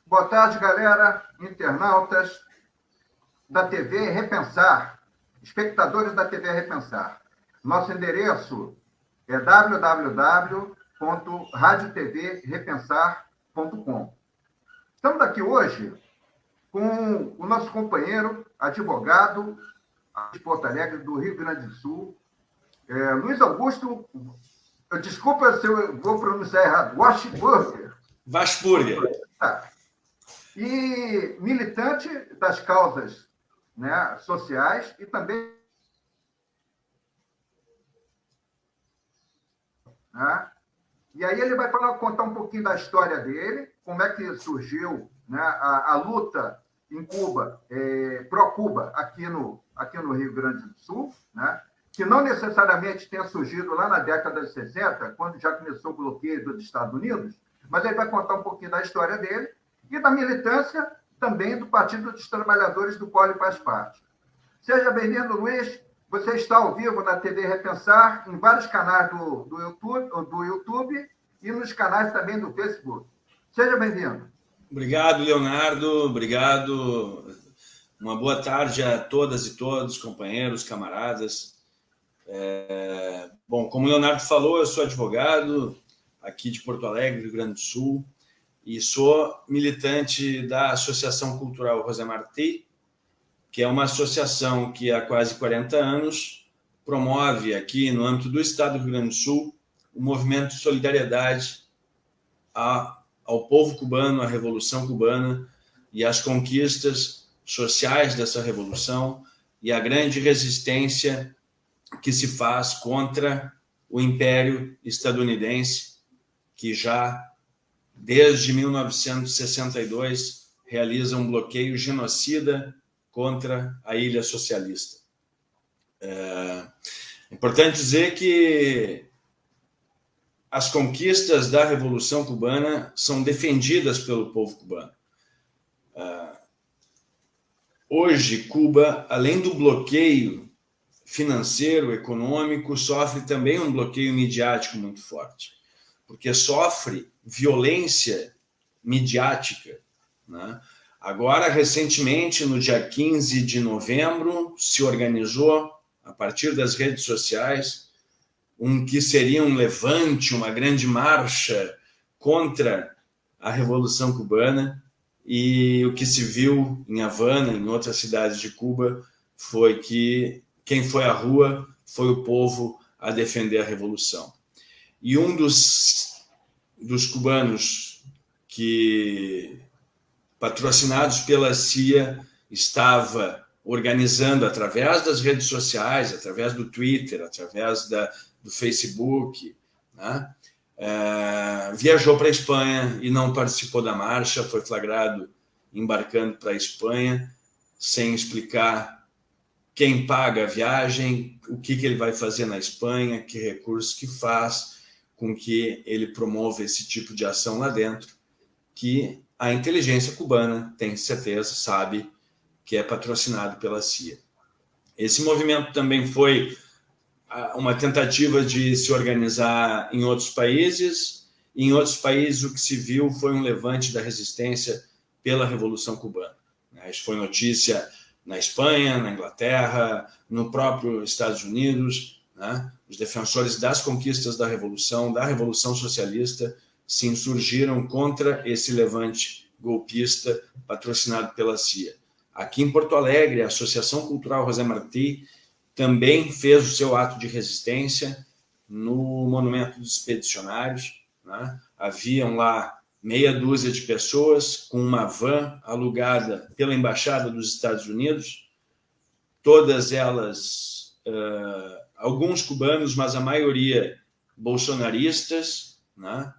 Boa tarde, galera, internautas da TV Repensar, espectadores da TV Repensar. Nosso endereço é www.radioTVRepensar.com. Estamos aqui hoje com o nosso companheiro, advogado de Porto Alegre, do Rio Grande do Sul, Luiz Augusto, desculpa se eu vou pronunciar errado, Washburger. Tá. E militante das causas, né, sociais e também, né? E aí ele vai contar um pouquinho da história dele, como é que surgiu, né, a luta em Cuba, pró-Cuba, aqui no Rio Grande do Sul, né, que não necessariamente tenha surgido lá na década de 60, quando já começou o bloqueio dos Estados Unidos, mas ele vai contar um pouquinho da história dele e da militância também do Partido dos Trabalhadores, do qual ele faz parte. Seja bem-vindo, Luiz. Você está ao vivo na TV Repensar, em vários canais do YouTube e nos canais também do Facebook. Seja bem-vindo. Obrigado, Leonardo. Obrigado. Uma boa tarde a todas e todos, companheiros, camaradas. Bom, como o Leonardo falou, eu sou advogado aqui de Porto Alegre, Rio Grande do Sul, e sou militante da Associação Cultural José Martí, que é uma associação que há quase 40 anos promove aqui no âmbito do Estado do Rio Grande do Sul o movimento de solidariedade ao povo cubano, à Revolução Cubana e às conquistas sociais dessa revolução e a grande resistência que se faz contra o Império Estadunidense, que já desde 1962 realiza um bloqueio genocida contra a Ilha Socialista. É importante dizer que as conquistas da Revolução Cubana são defendidas pelo povo cubano. Hoje, Cuba, além do bloqueio financeiro, econômico, sofre também um bloqueio midiático muito forte, porque sofre violência midiática, né? Agora, recentemente, no dia 15 de novembro, se organizou, a partir das redes sociais, que seria um levante, uma grande marcha contra a Revolução Cubana, e o que se viu em Havana, em outras cidades de Cuba, foi que quem foi à rua foi o povo a defender a Revolução. E um dos cubanos que, patrocinados pela CIA, estava organizando através das redes sociais, através do Twitter, através do Facebook, né? Viajou para a Espanha e não participou da marcha, foi flagrado embarcando para a Espanha, sem explicar quem paga a viagem, o que ele vai fazer na Espanha, que recursos que faz com que ele promova esse tipo de ação lá dentro, que a inteligência cubana tem certeza, sabe que é patrocinado pela CIA. Esse movimento também foi uma tentativa de se organizar em outros países. E em outros países o que se viu foi um levante da resistência pela Revolução Cubana. Isso foi notícia na Espanha, na Inglaterra, no próprio Estados Unidos, né? Os defensores das conquistas da Revolução Socialista, se insurgiram contra esse levante golpista patrocinado pela CIA. Aqui em Porto Alegre, a Associação Cultural José Martí também fez o seu ato de resistência no Monumento dos Expedicionários, né? Haviam lá meia dúzia de pessoas com uma van alugada pela Embaixada dos Estados Unidos, todas elas, alguns cubanos, mas a maioria bolsonaristas, né?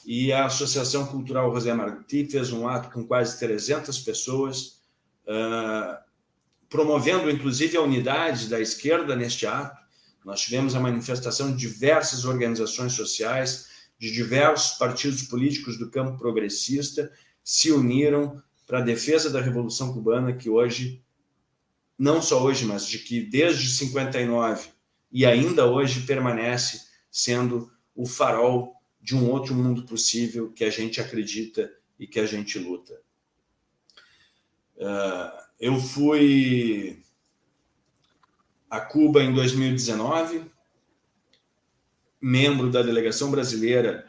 E a Associação Cultural José Martí fez um ato com quase 300 pessoas, promovendo, inclusive, a unidade da esquerda neste ato. Nós tivemos a manifestação de diversas organizações sociais, de diversos partidos políticos do campo progressista, se uniram para a defesa da Revolução Cubana, que hoje, não só hoje, mas de que desde 59 e ainda hoje permanece sendo o farol de um outro mundo possível que a gente acredita e que a gente luta. Eu fui a Cuba em 2019, membro da delegação brasileira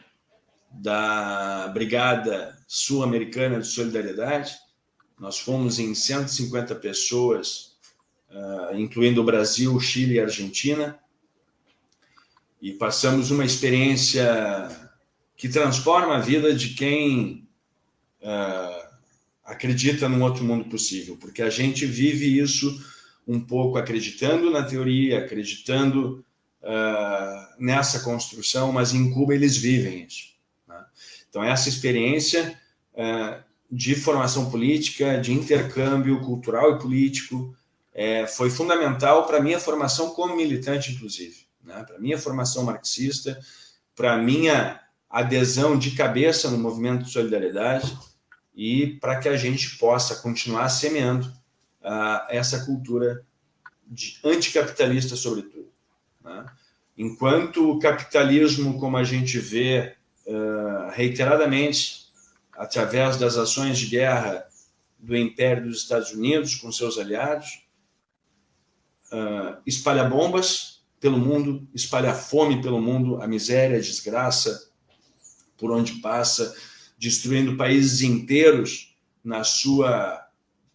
da Brigada Sul-Americana de Solidariedade. Nós fomos em 150 pessoas, incluindo o Brasil, Chile e Argentina, e passamos uma experiência que transforma a vida de quem acredita num outro mundo possível, porque a gente vive isso um pouco acreditando na teoria, acreditando nessa construção, mas em Cuba eles vivem isso, né? Então, essa experiência de formação política, de intercâmbio cultural e político, foi fundamental para a minha formação como militante, inclusive, né? Para a minha formação marxista, para a minha adesão de cabeça no movimento de solidariedade e para que a gente possa continuar semeando essa cultura anticapitalista, sobretudo, né? Enquanto o capitalismo, como a gente vê reiteradamente, através das ações de guerra do Império dos Estados Unidos com seus aliados, espalha bombas pelo mundo, espalha fome pelo mundo, a miséria, a desgraça por onde passa, destruindo países inteiros na sua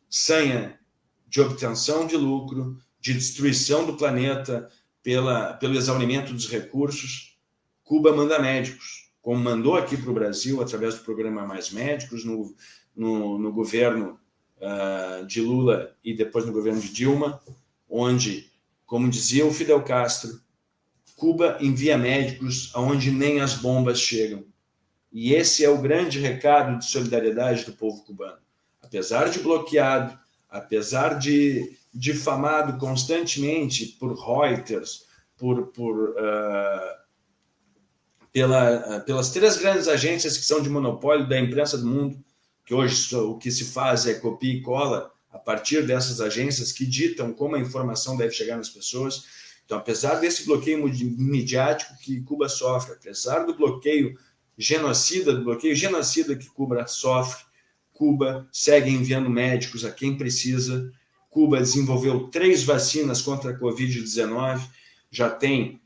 sanha de obtenção de lucro, de destruição do planeta pelo exaurimento dos recursos. Cuba manda médicos, como mandou aqui para o Brasil, através do programa Mais Médicos, no governo de Lula e depois no governo de Dilma, onde, como dizia o Fidel Castro, Cuba envia médicos aonde nem as bombas chegam. E esse é o grande recado de solidariedade do povo cubano. Apesar de bloqueado, apesar de difamado constantemente por Reuters, pelas três grandes agências que são de monopólio da imprensa do mundo, que hoje o que se faz é copia e cola a partir dessas agências que ditam como a informação deve chegar nas pessoas. Então, apesar desse bloqueio midiático que Cuba sofre, apesar do bloqueio genocida que Cuba sofre, Cuba segue enviando médicos a quem precisa. Cuba desenvolveu 3 vacinas contra a Covid-19, já tem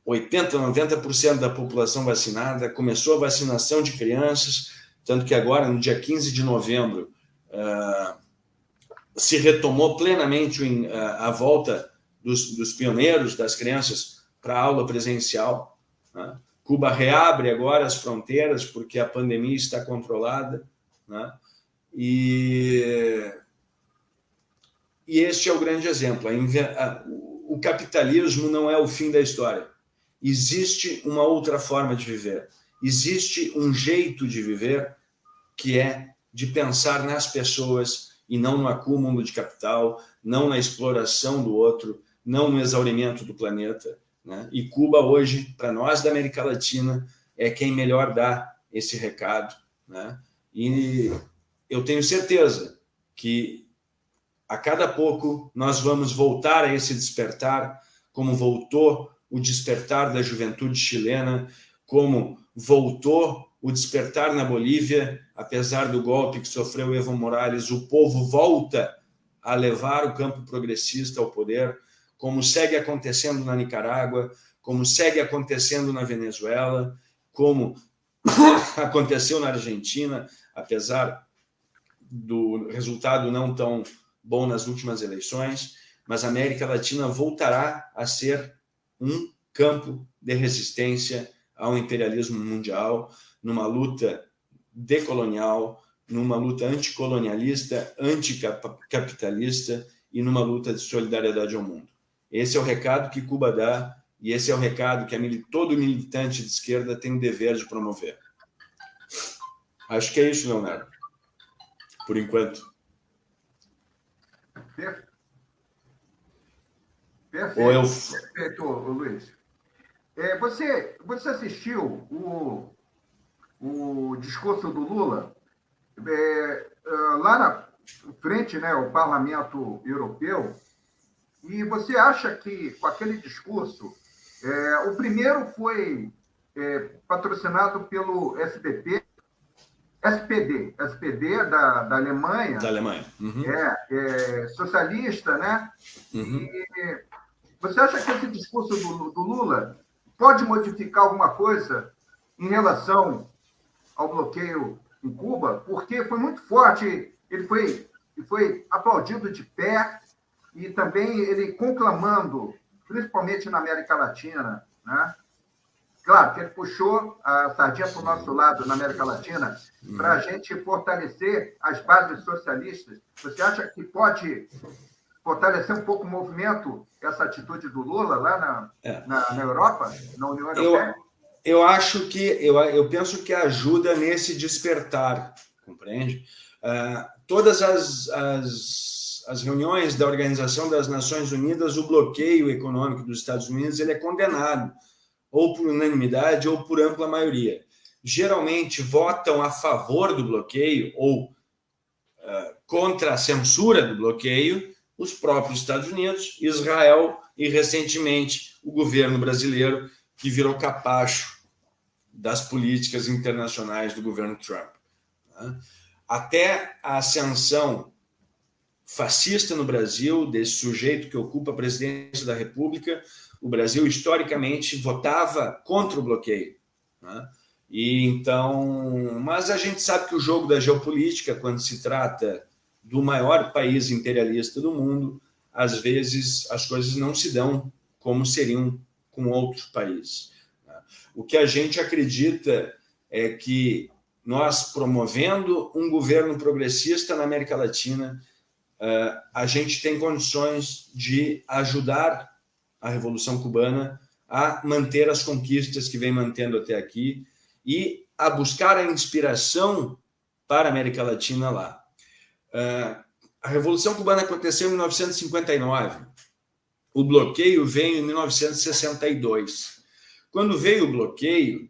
80%, 90% da população vacinada, começou a vacinação de crianças, tanto que agora, no dia 15 de novembro, se retomou plenamente a volta dos pioneiros, das crianças, para a aula presencial, né? Cuba reabre agora as fronteiras porque a pandemia está controlada, né? E este é o grande exemplo. O capitalismo não é o fim da história. Existe uma outra forma de viver. Existe um jeito de viver que é de pensar nas pessoas e não no acúmulo de capital, não na exploração do outro, não no exaurimento do planeta, né? E Cuba hoje, para nós da América Latina, é quem melhor dá esse recado, né? E eu tenho certeza que a cada pouco nós vamos voltar a esse despertar, como voltou o despertar da juventude chilena, como voltou o despertar na Bolívia, apesar do golpe que sofreu Evo Morales, o povo volta a levar o campo progressista ao poder, como segue acontecendo na Nicarágua, como segue acontecendo na Venezuela, como aconteceu na Argentina, apesar do resultado não tão bom nas últimas eleições, mas a América Latina voltará a ser um campo de resistência ao imperialismo mundial, numa luta decolonial, numa luta anticolonialista, anticapitalista e numa luta de solidariedade ao mundo. Esse é o recado que Cuba dá e esse é o recado que todo militante de esquerda tem o dever de promover. Acho que é isso, Leonardo, por enquanto. Perfeito, Luiz. Você assistiu o discurso do Lula lá na frente, né, ao Parlamento Europeu, e você acha que, com aquele discurso, o primeiro foi patrocinado pelo SPD da Alemanha. Da Alemanha. Uhum. Socialista, né? Uhum. E você acha que esse discurso do Lula pode modificar alguma coisa em relação ao bloqueio em Cuba? Porque foi muito forte, ele foi aplaudido de pé e também ele conclamando, principalmente na América Latina, né? Claro que ele puxou a sardinha para o nosso lado na América Latina para a gente fortalecer as bases socialistas. Você acha que pode fortalecer um pouco o movimento, essa atitude do Lula lá na Europa, na União Europeia? Eu penso que ajuda nesse despertar, compreende? Todas as reuniões da Organização das Nações Unidas, o bloqueio econômico dos Estados Unidos ele é condenado, ou por unanimidade ou por ampla maioria. Geralmente votam a favor do bloqueio ou contra a censura do bloqueio os próprios Estados Unidos, Israel e, recentemente, o governo brasileiro, que virou capacho das políticas internacionais do governo Trump. Até a ascensão fascista no Brasil, desse sujeito que ocupa a presidência da República, o Brasil, historicamente, votava contra o bloqueio. E então, mas a gente sabe que o jogo da geopolítica, quando se trata do maior país imperialista do mundo, às vezes as coisas não se dão como seriam com outros países. O que a gente acredita é que nós, promovendo um governo progressista na América Latina, a gente tem condições de ajudar a Revolução Cubana a manter as conquistas que vem mantendo até aqui e a buscar a inspiração para a América Latina lá. A Revolução Cubana aconteceu em 1959. O bloqueio veio em 1962. Quando veio o bloqueio,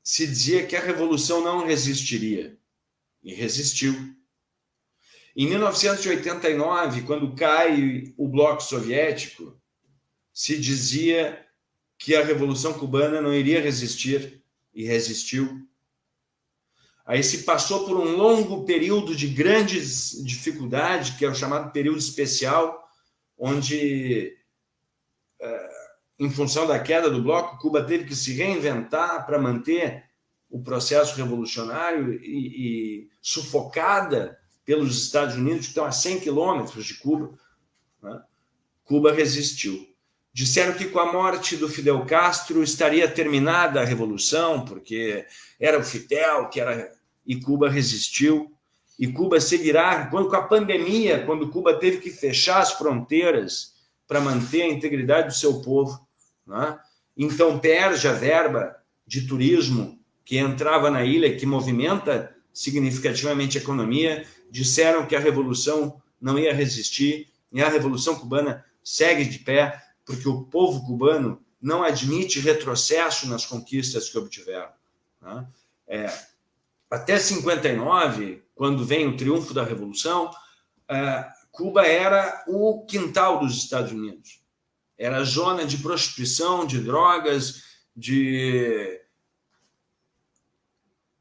se dizia que a Revolução não resistiria. E resistiu. Em 1989, quando cai o bloco soviético, se dizia que a Revolução Cubana não iria resistir, e resistiu. Aí se passou por um longo período de grande dificuldade, que é o chamado período especial, onde, em função da queda do bloco, Cuba teve que se reinventar para manter o processo revolucionário e sufocada pelos Estados Unidos, que estão a 100 quilômetros de Cuba. Cuba resistiu. Disseram que com a morte do Fidel Castro estaria terminada a Revolução, porque era o Fidel que era... E Cuba resistiu. E Cuba seguirá, com a pandemia, quando Cuba teve que fechar as fronteiras para manter a integridade do seu povo, então perde a verba de turismo que entrava na ilha, que movimenta significativamente a economia. Disseram que a Revolução não ia resistir, e a Revolução Cubana segue de pé, porque o povo cubano não admite retrocesso nas conquistas que obtiveram. Até 59, quando vem o triunfo da Revolução, Cuba era o quintal dos Estados Unidos. Era a zona de prostituição, de drogas,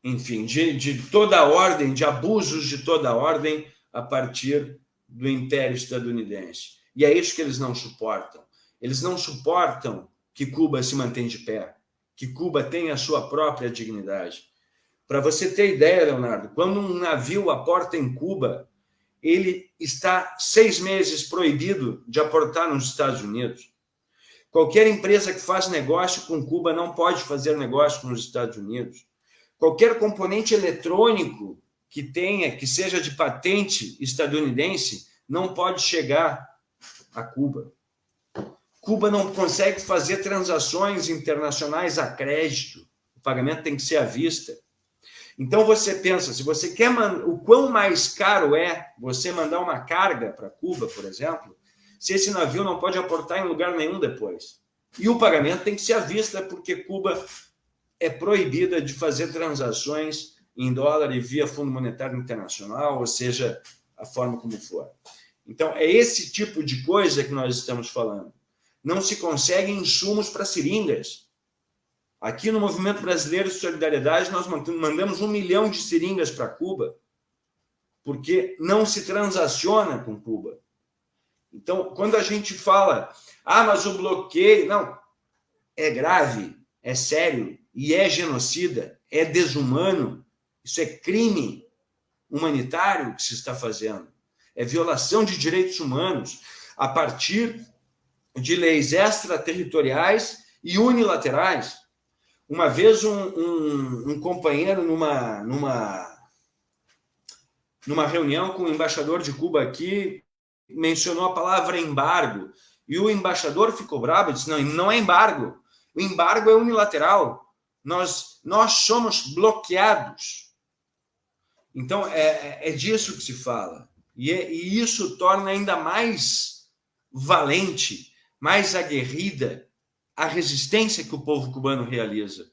enfim, de toda a ordem, de abusos de toda a ordem a partir do Império Estadunidense. E é isso que eles não suportam. Eles não suportam que Cuba se mantenha de pé, que Cuba tenha a sua própria dignidade. Para você ter ideia, Leonardo, quando um navio aporta em Cuba, ele está 6 meses proibido de aportar nos Estados Unidos. Qualquer empresa que faz negócio com Cuba não pode fazer negócio com os Estados Unidos. Qualquer componente eletrônico que seja de patente estadunidense, não pode chegar a Cuba. Cuba não consegue fazer transações internacionais a crédito. O pagamento tem que ser à vista. Então, você pensa, se você quer o quão mais caro é você mandar uma carga para Cuba, por exemplo, se esse navio não pode aportar em lugar nenhum depois. E o pagamento tem que ser à vista, porque Cuba é proibida de fazer transações em dólar e via Fundo Monetário Internacional, ou seja, a forma como for. Então, é esse tipo de coisa que nós estamos falando. Não se consegue insumos para seringas. Aqui no Movimento Brasileiro de Solidariedade, nós mandamos 1 milhão de seringas para Cuba, porque não se transaciona com Cuba. Então, quando a gente fala, mas o bloqueio... Não, é grave, é sério, e é genocida, é desumano, isso é crime humanitário que se está fazendo. É violação de direitos humanos a partir de leis extraterritoriais e unilaterais. Uma vez um companheiro numa reunião com o embaixador de Cuba aqui mencionou a palavra embargo, e o embaixador ficou bravo e disse, não é embargo, o embargo é unilateral, nós somos bloqueados. Então, é disso que se fala, e isso torna ainda mais valente, mais aguerrida a resistência que o povo cubano realiza.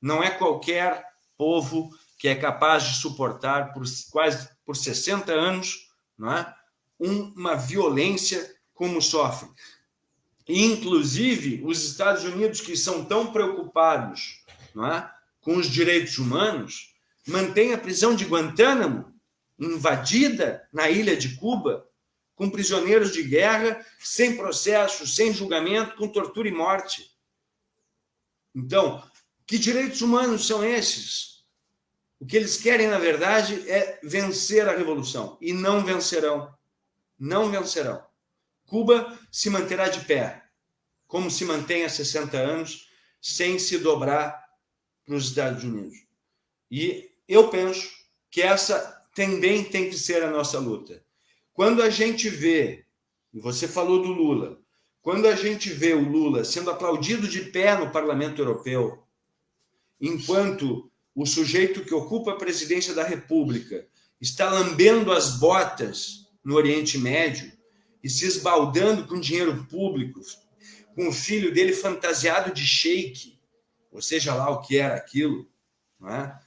Não é qualquer povo que é capaz de suportar por 60 anos, não é? Uma violência como sofre. E, inclusive, os Estados Unidos, que são tão preocupados, não é, com os direitos humanos, mantêm a prisão de Guantánamo invadida na ilha de Cuba, com prisioneiros de guerra, sem processo, sem julgamento, com tortura e morte. Então, que direitos humanos são esses? O que eles querem, na verdade, é vencer a revolução. E não vencerão. Não vencerão. Cuba se manterá de pé, como se mantém há 60 anos, sem se dobrar para os Estados Unidos. E eu penso que essa também tem que ser a nossa luta. Quando a gente vê, e você falou do Lula, quando a gente vê o Lula sendo aplaudido de pé no Parlamento Europeu, enquanto o sujeito que ocupa a presidência da República está lambendo as botas no Oriente Médio e se esbaldando com dinheiro público, com o filho dele fantasiado de sheik, ou seja lá o que era aquilo, não é?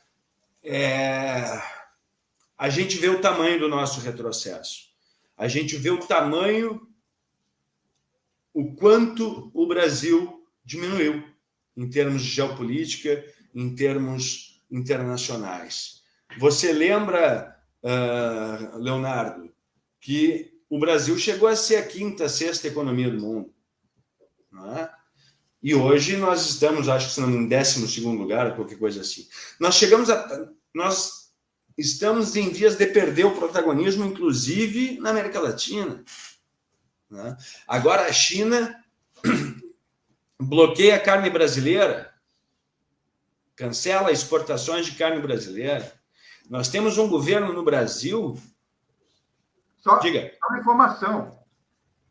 A gente vê o tamanho do nosso retrocesso. A gente vê o tamanho, o quanto o Brasil diminuiu em termos de geopolítica, em termos internacionais. Você lembra, Leonardo, que o Brasil chegou a ser a 5ª, 6ª economia do mundo, não é? E hoje nós estamos, acho que em 12º lugar, qualquer coisa assim. Nós estamos em vias de perder o protagonismo, inclusive na América Latina, né? Agora a China bloqueia a carne brasileira, cancela exportações de carne brasileira. Nós temos um governo no Brasil... Diga. Só uma informação.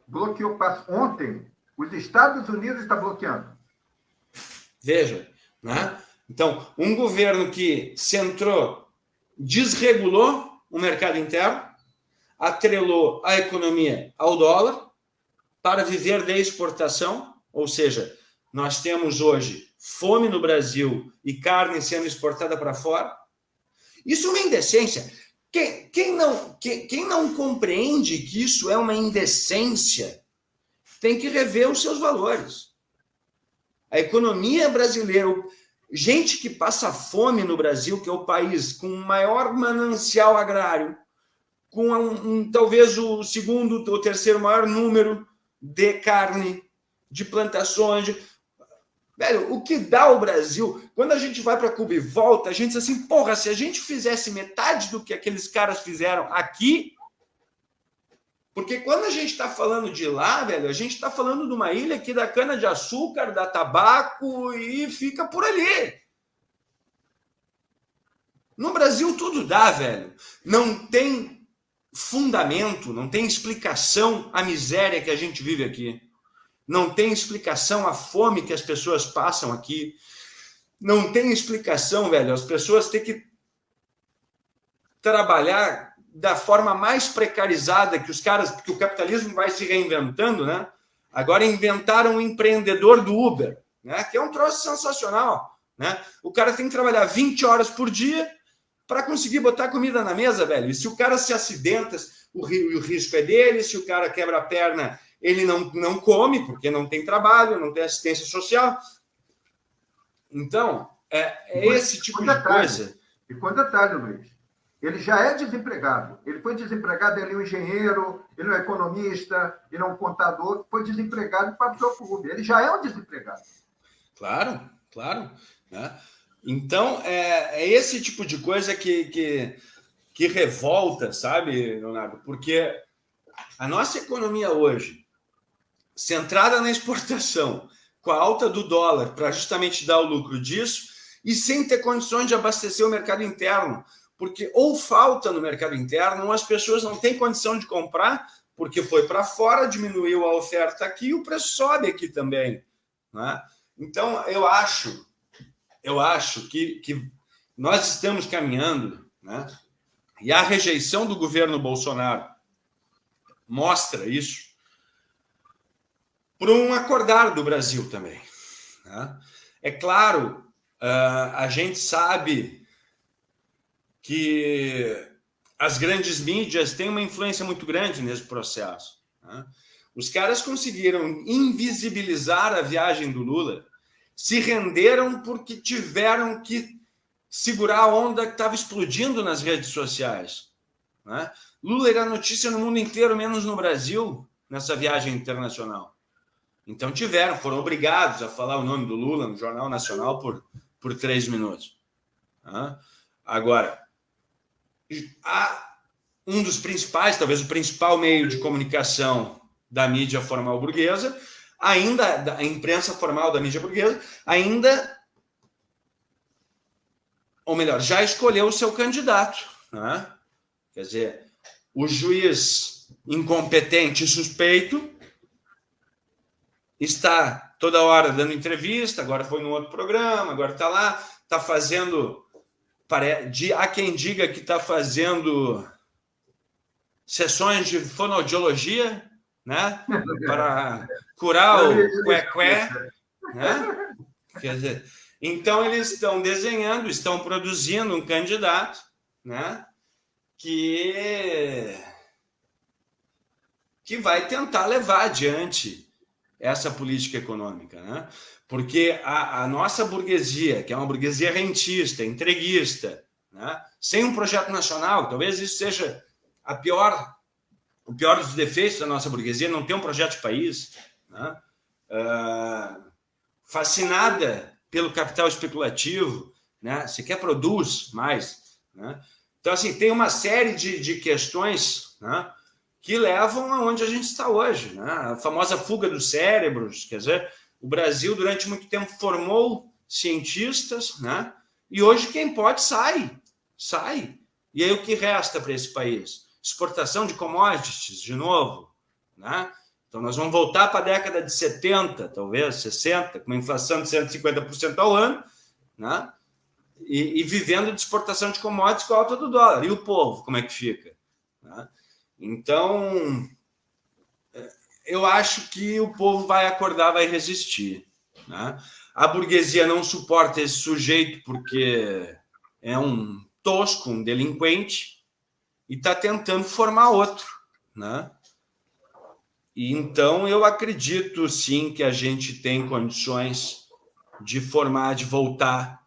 Bloqueou ontem. Os Estados Unidos estão bloqueando. Veja, né? Então, um governo que centrou, desregulou o mercado interno, atrelou a economia ao dólar para viver de exportação, ou seja, nós temos hoje fome no Brasil e carne sendo exportada para fora. Isso é uma indecência. Quem não compreende que isso é uma indecência tem que rever os seus valores. A economia brasileira, gente que passa fome no Brasil, que é o país com o maior manancial agrário, com talvez o segundo ou terceiro maior número de carne, de plantações. Velho, o que dá o Brasil? Quando a gente vai para Cuba e volta, a gente diz assim, porra, se a gente fizesse metade do que aqueles caras fizeram aqui... Porque quando a gente está falando de lá, velho, a gente está falando de uma ilha que dá cana-de-açúcar, dá tabaco e fica por ali. No Brasil tudo dá, velho. Não tem fundamento, não tem explicação a miséria que a gente vive aqui. Não tem explicação a fome que as pessoas passam aqui. Não tem explicação, velho, as pessoas têm que trabalhar da forma mais precarizada que o capitalismo vai se reinventando, né? Agora inventaram o empreendedor do Uber, né? Que é um troço sensacional, né? O cara tem que trabalhar 20 horas por dia para conseguir botar comida na mesa, velho. E se o cara se acidenta, o risco é dele. Se o cara quebra a perna, ele não come, porque não tem trabalho, não tem assistência social. Então, é esse tipo de coisa. E com detalhe, Luiz, ele já é desempregado. Ele foi desempregado, ele é um engenheiro, ele é um economista, ele é um contador, foi desempregado e passou para o Uber. Ele já é um desempregado. Claro, claro. Né? Então, é esse tipo de coisa que revolta, sabe, Leonardo? Porque a nossa economia hoje, centrada na exportação, com a alta do dólar, para justamente dar o lucro disso, e sem ter condições de abastecer o mercado interno, porque ou falta no mercado interno, ou as pessoas não têm condição de comprar, porque foi para fora, diminuiu a oferta aqui, e o preço sobe aqui também. Né? Então, eu acho que nós estamos caminhando, né? E a rejeição do governo Bolsonaro mostra isso, por um acordar do Brasil também. Né? É claro, a gente sabe que as grandes mídias têm uma influência muito grande nesse processo. Né? Os caras conseguiram invisibilizar a viagem do Lula, se renderam porque tiveram que segurar a onda que estava explodindo nas redes sociais. Né? Lula era notícia no mundo inteiro, menos no Brasil, nessa viagem internacional. Então foram obrigados a falar o nome do Lula no Jornal Nacional por 3 minutos. Né? Agora, um dos principais, talvez o principal meio de comunicação da mídia formal burguesa, ainda da imprensa formal da mídia burguesa, ou melhor, já escolheu o seu candidato. Né? Quer dizer, o juiz incompetente e suspeito está toda hora dando entrevista, agora foi num outro programa, agora está lá, está fazendo... Há quem diga que está fazendo sessões de fonoaudiologia, né? Para curar o cué-cué, né? Quer dizer, então eles estão desenhando, estão produzindo um candidato, né? Que vai tentar levar adiante essa política econômica, né? Porque a nossa burguesia, que é uma burguesia rentista, entreguista, né? Sem um projeto nacional, talvez isso seja o pior dos defeitos da nossa burguesia, não ter um projeto de país, né? Fascinada pelo capital especulativo, né? Sequer produz mais, né? Então, assim, tem uma série de questões, né, que levam aonde a gente está hoje, né? A famosa fuga dos cérebros, quer dizer, o Brasil durante muito tempo formou cientistas, né? E hoje quem pode sai. E aí o que resta para esse país? Exportação de commodities, de novo, né? Então nós vamos voltar para a década de 70, talvez 60, com uma inflação de 150% ao ano, né? E vivendo de exportação de commodities com a alta do dólar. E o povo, como é que fica? Né? Então, eu acho que o povo vai acordar, vai resistir. Né? A burguesia não suporta esse sujeito porque é um tosco, um delinquente, e está tentando formar outro. Né? E então eu acredito, sim, que a gente tem condições de formar, de voltar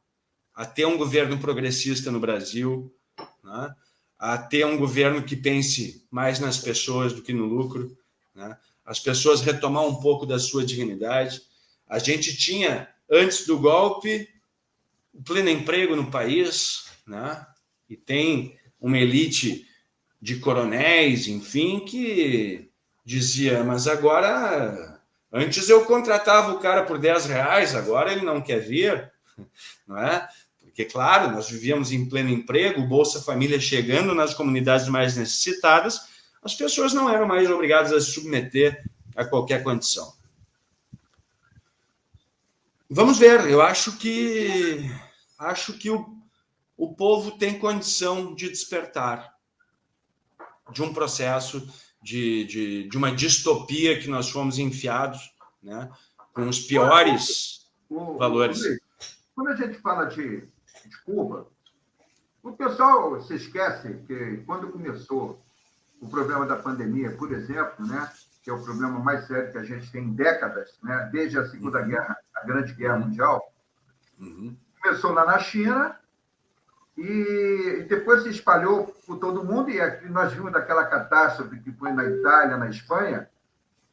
a ter um governo progressista no Brasil, né? A ter um governo que pense mais nas pessoas do que no lucro, né? As pessoas retomar um pouco da sua dignidade. A gente tinha, antes do golpe, o pleno emprego no país, né? E tem uma elite de coronéis, enfim, que dizia, mas agora, antes eu contratava o cara por R$10, agora ele não quer vir, não é? porque, claro, nós vivíamos em pleno emprego, o Bolsa Família chegando nas comunidades mais necessitadas, as pessoas não eram mais obrigadas a se submeter a qualquer condição. Vamos ver, eu acho que o povo tem condição de despertar de um processo de uma distopia que nós fomos enfiados, né, com os piores valores. Luiz, quando a gente fala de Cuba, o pessoal se esquece que quando começou o problema da pandemia, por exemplo, né, que é o problema mais sério que a gente tem em décadas, né, desde a Segunda Guerra, a Grande Guerra Mundial, começou lá na China e depois se espalhou por todo mundo, e aqui nós vimos daquela catástrofe que foi na Itália, na Espanha.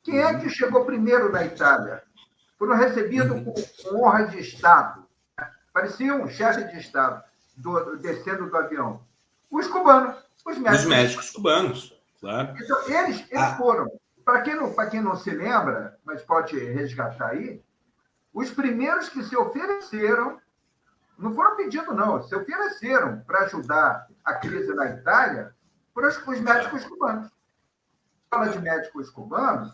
Quem é que chegou primeiro na Itália? Foram recebidos com honra de Estado. Parecia um chefe de Estado descendo do avião. Os cubanos, os médicos. Os médicos cubanos, claro. Então, eles foram, para quem não se lembra, mas pode resgatar aí, os primeiros que se ofereceram, não foram pedidos, não, se ofereceram para ajudar a crise na Itália, foram os médicos cubanos. Fala de médicos cubanos,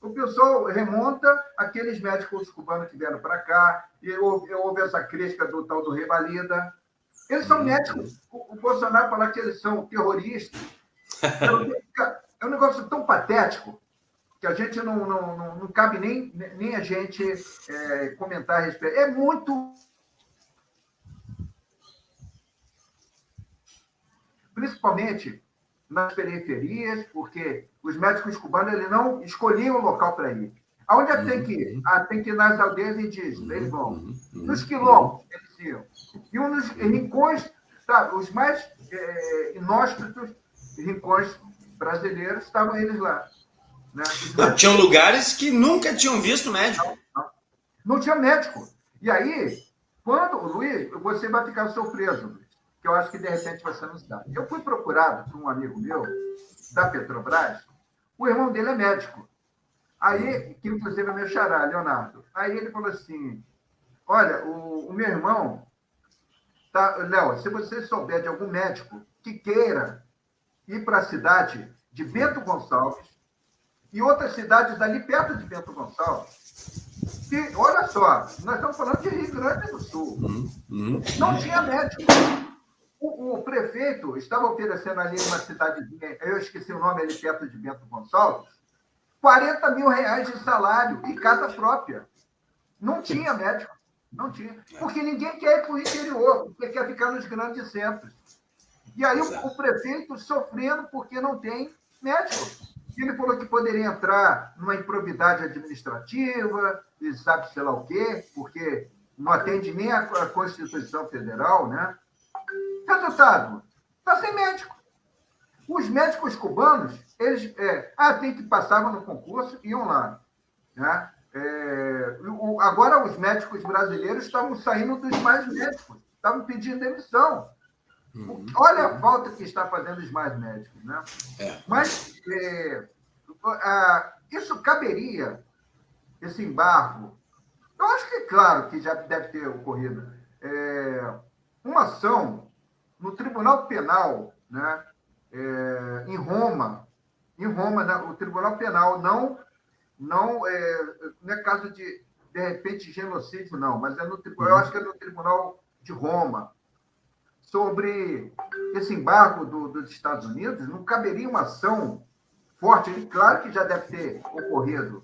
o pessoal remonta aqueles médicos cubanos que vieram para cá, e houve essa crítica do tal do Revalida. Eles são médicos. O Bolsonaro fala que eles são terroristas. É um negócio tão patético que a gente não cabe nem a gente comentar a respeito. É muito... Principalmente nas periferias, porque os médicos cubanos eles não escolhiam o local para ir. Aonde tem que ir? Tem que ir nas aldeias indígenas, eles vão. Nos quilombos, eles iam. E nos rincões, sabe, os mais inóspitos rincões brasileiros, estavam eles lá. Né? Tinham lugares que nunca tinham visto médico. Não tinha médico. E aí, Luiz, você vai ficar surpreso, que eu acho que, de repente, você não sabe. Eu fui procurado por um amigo meu, da Petrobras, o irmão dele é médico. Aí, que inclusive é meu xará, Leonardo. Aí ele falou assim, olha, o meu irmão, Léo, se você souber de algum médico que queira ir para a cidade de Bento Gonçalves e outras cidades ali perto de Bento Gonçalves, que, olha só, nós estamos falando de Rio Grande do Sul. Não tinha médico. O prefeito estava oferecendo ali uma cidadezinha, eu esqueci o nome ali perto de Bento Gonçalves, 40 mil reais de salário e casa própria. Não tinha médico, não tinha. Porque ninguém quer ir para o interior, porque quer ficar nos grandes centros. E aí o prefeito sofrendo porque não tem médico. Ele falou que poderia entrar numa improbidade administrativa, e sabe sei lá o quê, porque não atende nem a Constituição Federal, né? Resultado, está sem médico. Os médicos cubanos, eles tem que passavam no concurso e iam lá. Né? Agora, os médicos brasileiros estavam saindo dos mais médicos, estavam pedindo demissão. Olha a falta que está fazendo os mais médicos. Né? Mas isso caberia, esse embargo. Eu acho que, claro, que já deve ter ocorrido uma ação no Tribunal Penal, né, em Roma. Em Roma, né, o Tribunal Penal não é caso de repente, genocídio, não, mas eu acho que é no Tribunal de Roma, sobre esse embargo dos Estados Unidos. Não caberia uma ação forte? Claro que já deve ter ocorrido.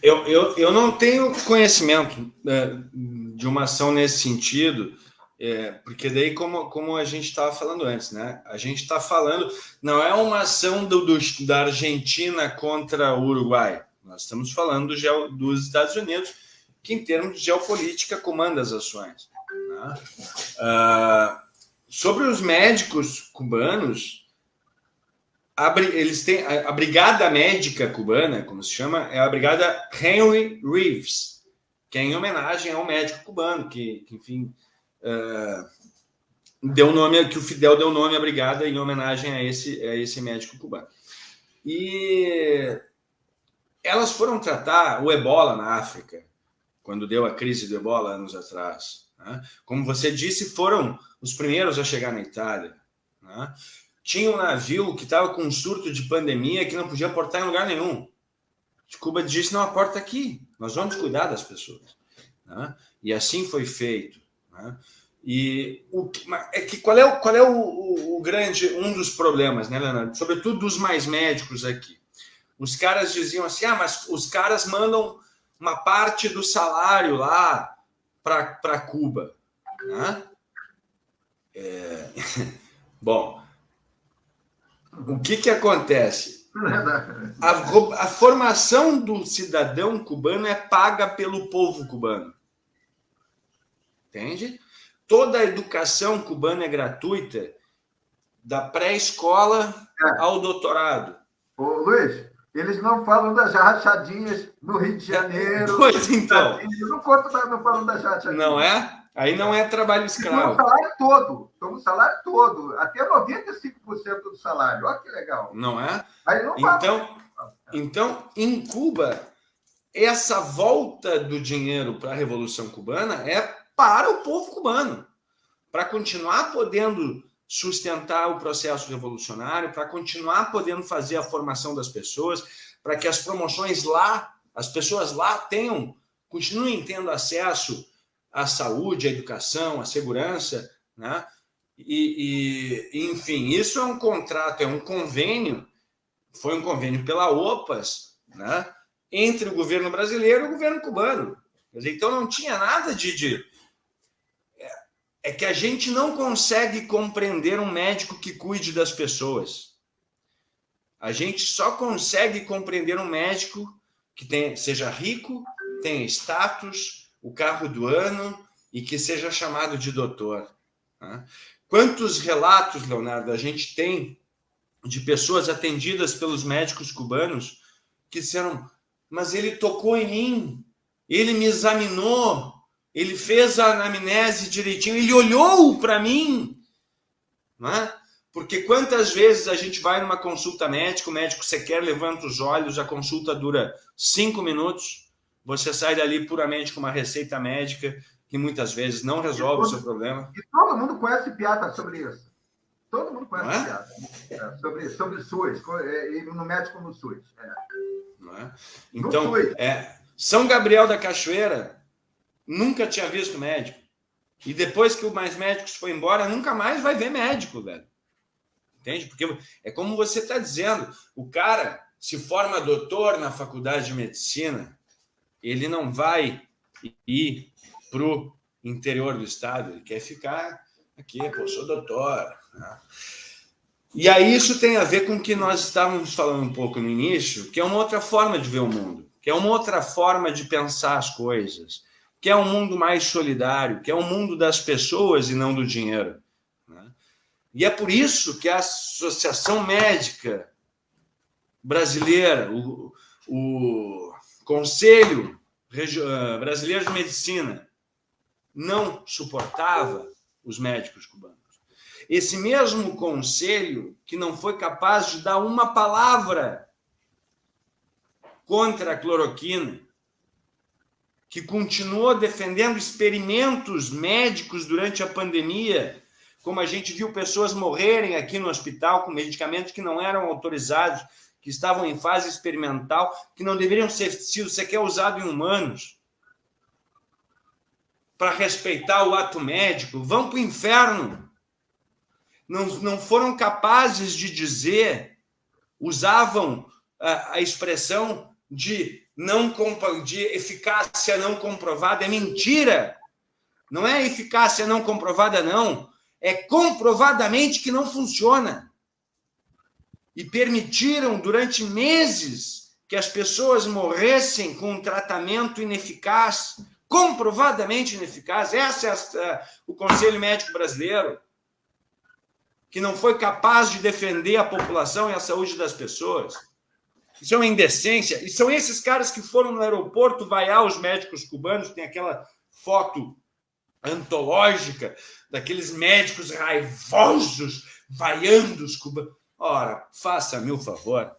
Eu não tenho conhecimento de uma ação nesse sentido, porque daí, como a gente estava falando antes, né? A gente está falando, não é uma ação da Argentina contra o Uruguai, nós estamos falando dos Estados Unidos, que em termos de geopolítica comanda as ações. Né? Sobre os médicos cubanos, eles têm a Brigada Médica Cubana, como se chama, é a Brigada Henry Reeves, que é em homenagem ao médico cubano, que enfim, deu nome, que o Fidel deu nome à brigada em homenagem a esse médico cubano. E elas foram tratar o ebola na África quando deu a crise do Ebola anos atrás. Né? Como você disse, foram os primeiros a chegar na Itália. Né? Tinha um navio que estava com um surto de pandemia que não podia aportar em lugar nenhum. Cuba disse, não aporta aqui, nós vamos cuidar das pessoas. Né? E assim foi feito. Né? E qual é o grande, um dos problemas, né, Leonardo? Sobretudo dos mais médicos aqui. Os caras diziam assim, mas os caras mandam uma parte do salário lá para Cuba. Né? Bom, o que acontece? A formação do cidadão cubano é paga pelo povo cubano. Entende? Toda a educação cubana é gratuita, da pré-escola ao doutorado. Ô, Luiz, eles não falam das rachadinhas no Rio de Janeiro. Pois então. Não falam das rachadinhas. Não é? Aí não é trabalho escravo. Toma o salário todo. Até 95% do salário. Olha que legal. Não é? Aí não então, em Cuba, essa volta do dinheiro para a Revolução Cubana é para o povo cubano. Para continuar podendo sustentar o processo revolucionário, para continuar podendo fazer a formação das pessoas, para que as promoções lá, as pessoas lá continuem tendo acesso à saúde, à educação, à segurança, né? Enfim, isso é um contrato, é um convênio, foi um convênio pela OPAS, né? Entre o governo brasileiro e o governo cubano. Quer dizer, então não tinha nada É que a gente não consegue compreender um médico que cuide das pessoas. A gente só consegue compreender um médico que seja rico, tenha status, o carro do ano e que seja chamado de doutor. Né? Quantos relatos, Leonardo, a gente tem de pessoas atendidas pelos médicos cubanos que disseram, mas ele tocou em mim, ele me examinou, ele fez a anamnese direitinho, ele olhou para mim. Não é? Porque quantas vezes a gente vai numa consulta médica, o médico sequer levanta os olhos, a consulta dura 5 minutos, você sai dali puramente com uma receita médica que muitas vezes não resolve o seu problema. E todo mundo conhece piada sobre isso. Todo mundo conhece piada. Sobre SUS, e no médico no SUS. Não é? Então, São Gabriel da Cachoeira nunca tinha visto médico. E depois que o Mais Médicos foi embora, nunca mais vai ver médico, velho. Entende? Porque é como você está dizendo, o cara se forma doutor na faculdade de medicina, ele não vai ir para o interior do estado, ele quer ficar aqui, pô, sou doutor. Né? E aí isso tem a ver com o que nós estávamos falando um pouco no início, que é uma outra forma de ver o mundo, que é uma outra forma de pensar as coisas, que é um mundo mais solidário, que é um mundo das pessoas e não do dinheiro. Né? E é por isso que a Associação Médica Brasileira, o Conselho Brasileiro de Medicina, não suportava os médicos cubanos. Esse mesmo conselho que não foi capaz de dar uma palavra contra a cloroquina, que continuou defendendo experimentos médicos durante a pandemia, como a gente viu pessoas morrerem aqui no hospital com medicamentos que não eram autorizados, que estavam em fase experimental, que não deveriam ser sido sequer usados em humanos, para respeitar o ato médico, vão para o inferno. Não foram capazes de dizer, usavam a expressão de eficácia não comprovada. É mentira. Não é eficácia não comprovada, não. É comprovadamente que não funciona. E permitiram durante meses que as pessoas morressem com um tratamento ineficaz, comprovadamente ineficaz. Esse é o Conselho Médico Brasileiro, que não foi capaz de defender a população e a saúde das pessoas. Isso é uma indecência. E são esses caras que foram no aeroporto vaiar os médicos cubanos, tem aquela foto antológica daqueles médicos raivosos vaiando os cubanos. Ora, faça-me o favor.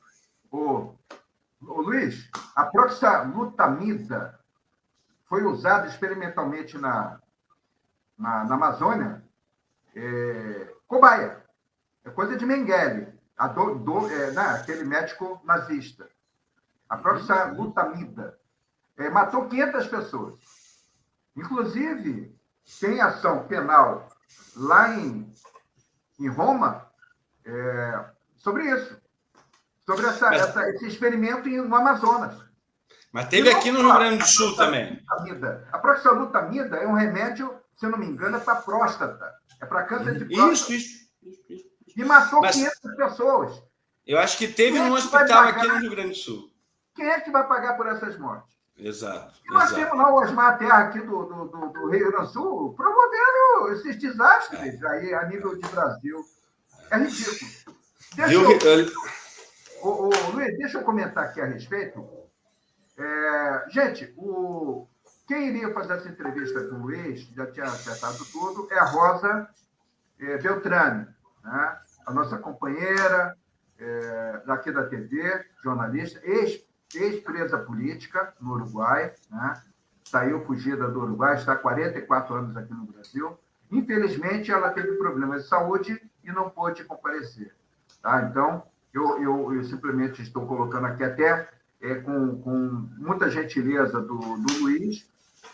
Ô, Luiz, a proxalutamida foi usado experimentalmente na Amazônia, cobaia. É coisa de Mengele, aquele médico nazista. A proxalutamida. Matou 500 pessoas. Inclusive, tem ação penal lá em Roma sobre isso. Sobre esse experimento no Amazonas. Mas teve aqui no Rio Grande do Sul também. A proxalutamida é um remédio, se eu não me engano, é para próstata. É para câncer de próstata. Isso. E matou 500 pessoas. Eu acho que teve um hospital aqui no Rio Grande do Sul. Quem é que vai pagar por essas mortes? Exato. E nós temos lá o Osmar Terra aqui do Rio Grande do Sul promovendo esses desastres aí a nível de Brasil. É ridículo. Luiz, deixa eu comentar aqui a respeito. Gente, quem iria fazer essa entrevista com o Luiz, já tinha acertado tudo, é a Rosa Beltrame, né? A nossa companheira daqui da TV, jornalista, ex-presa política no Uruguai, né? Saiu fugida do Uruguai, está há 44 anos aqui no Brasil. Infelizmente, ela teve problemas de saúde e não pôde comparecer. Tá? Então, eu simplesmente estou colocando aqui até com muita gentileza do Luiz,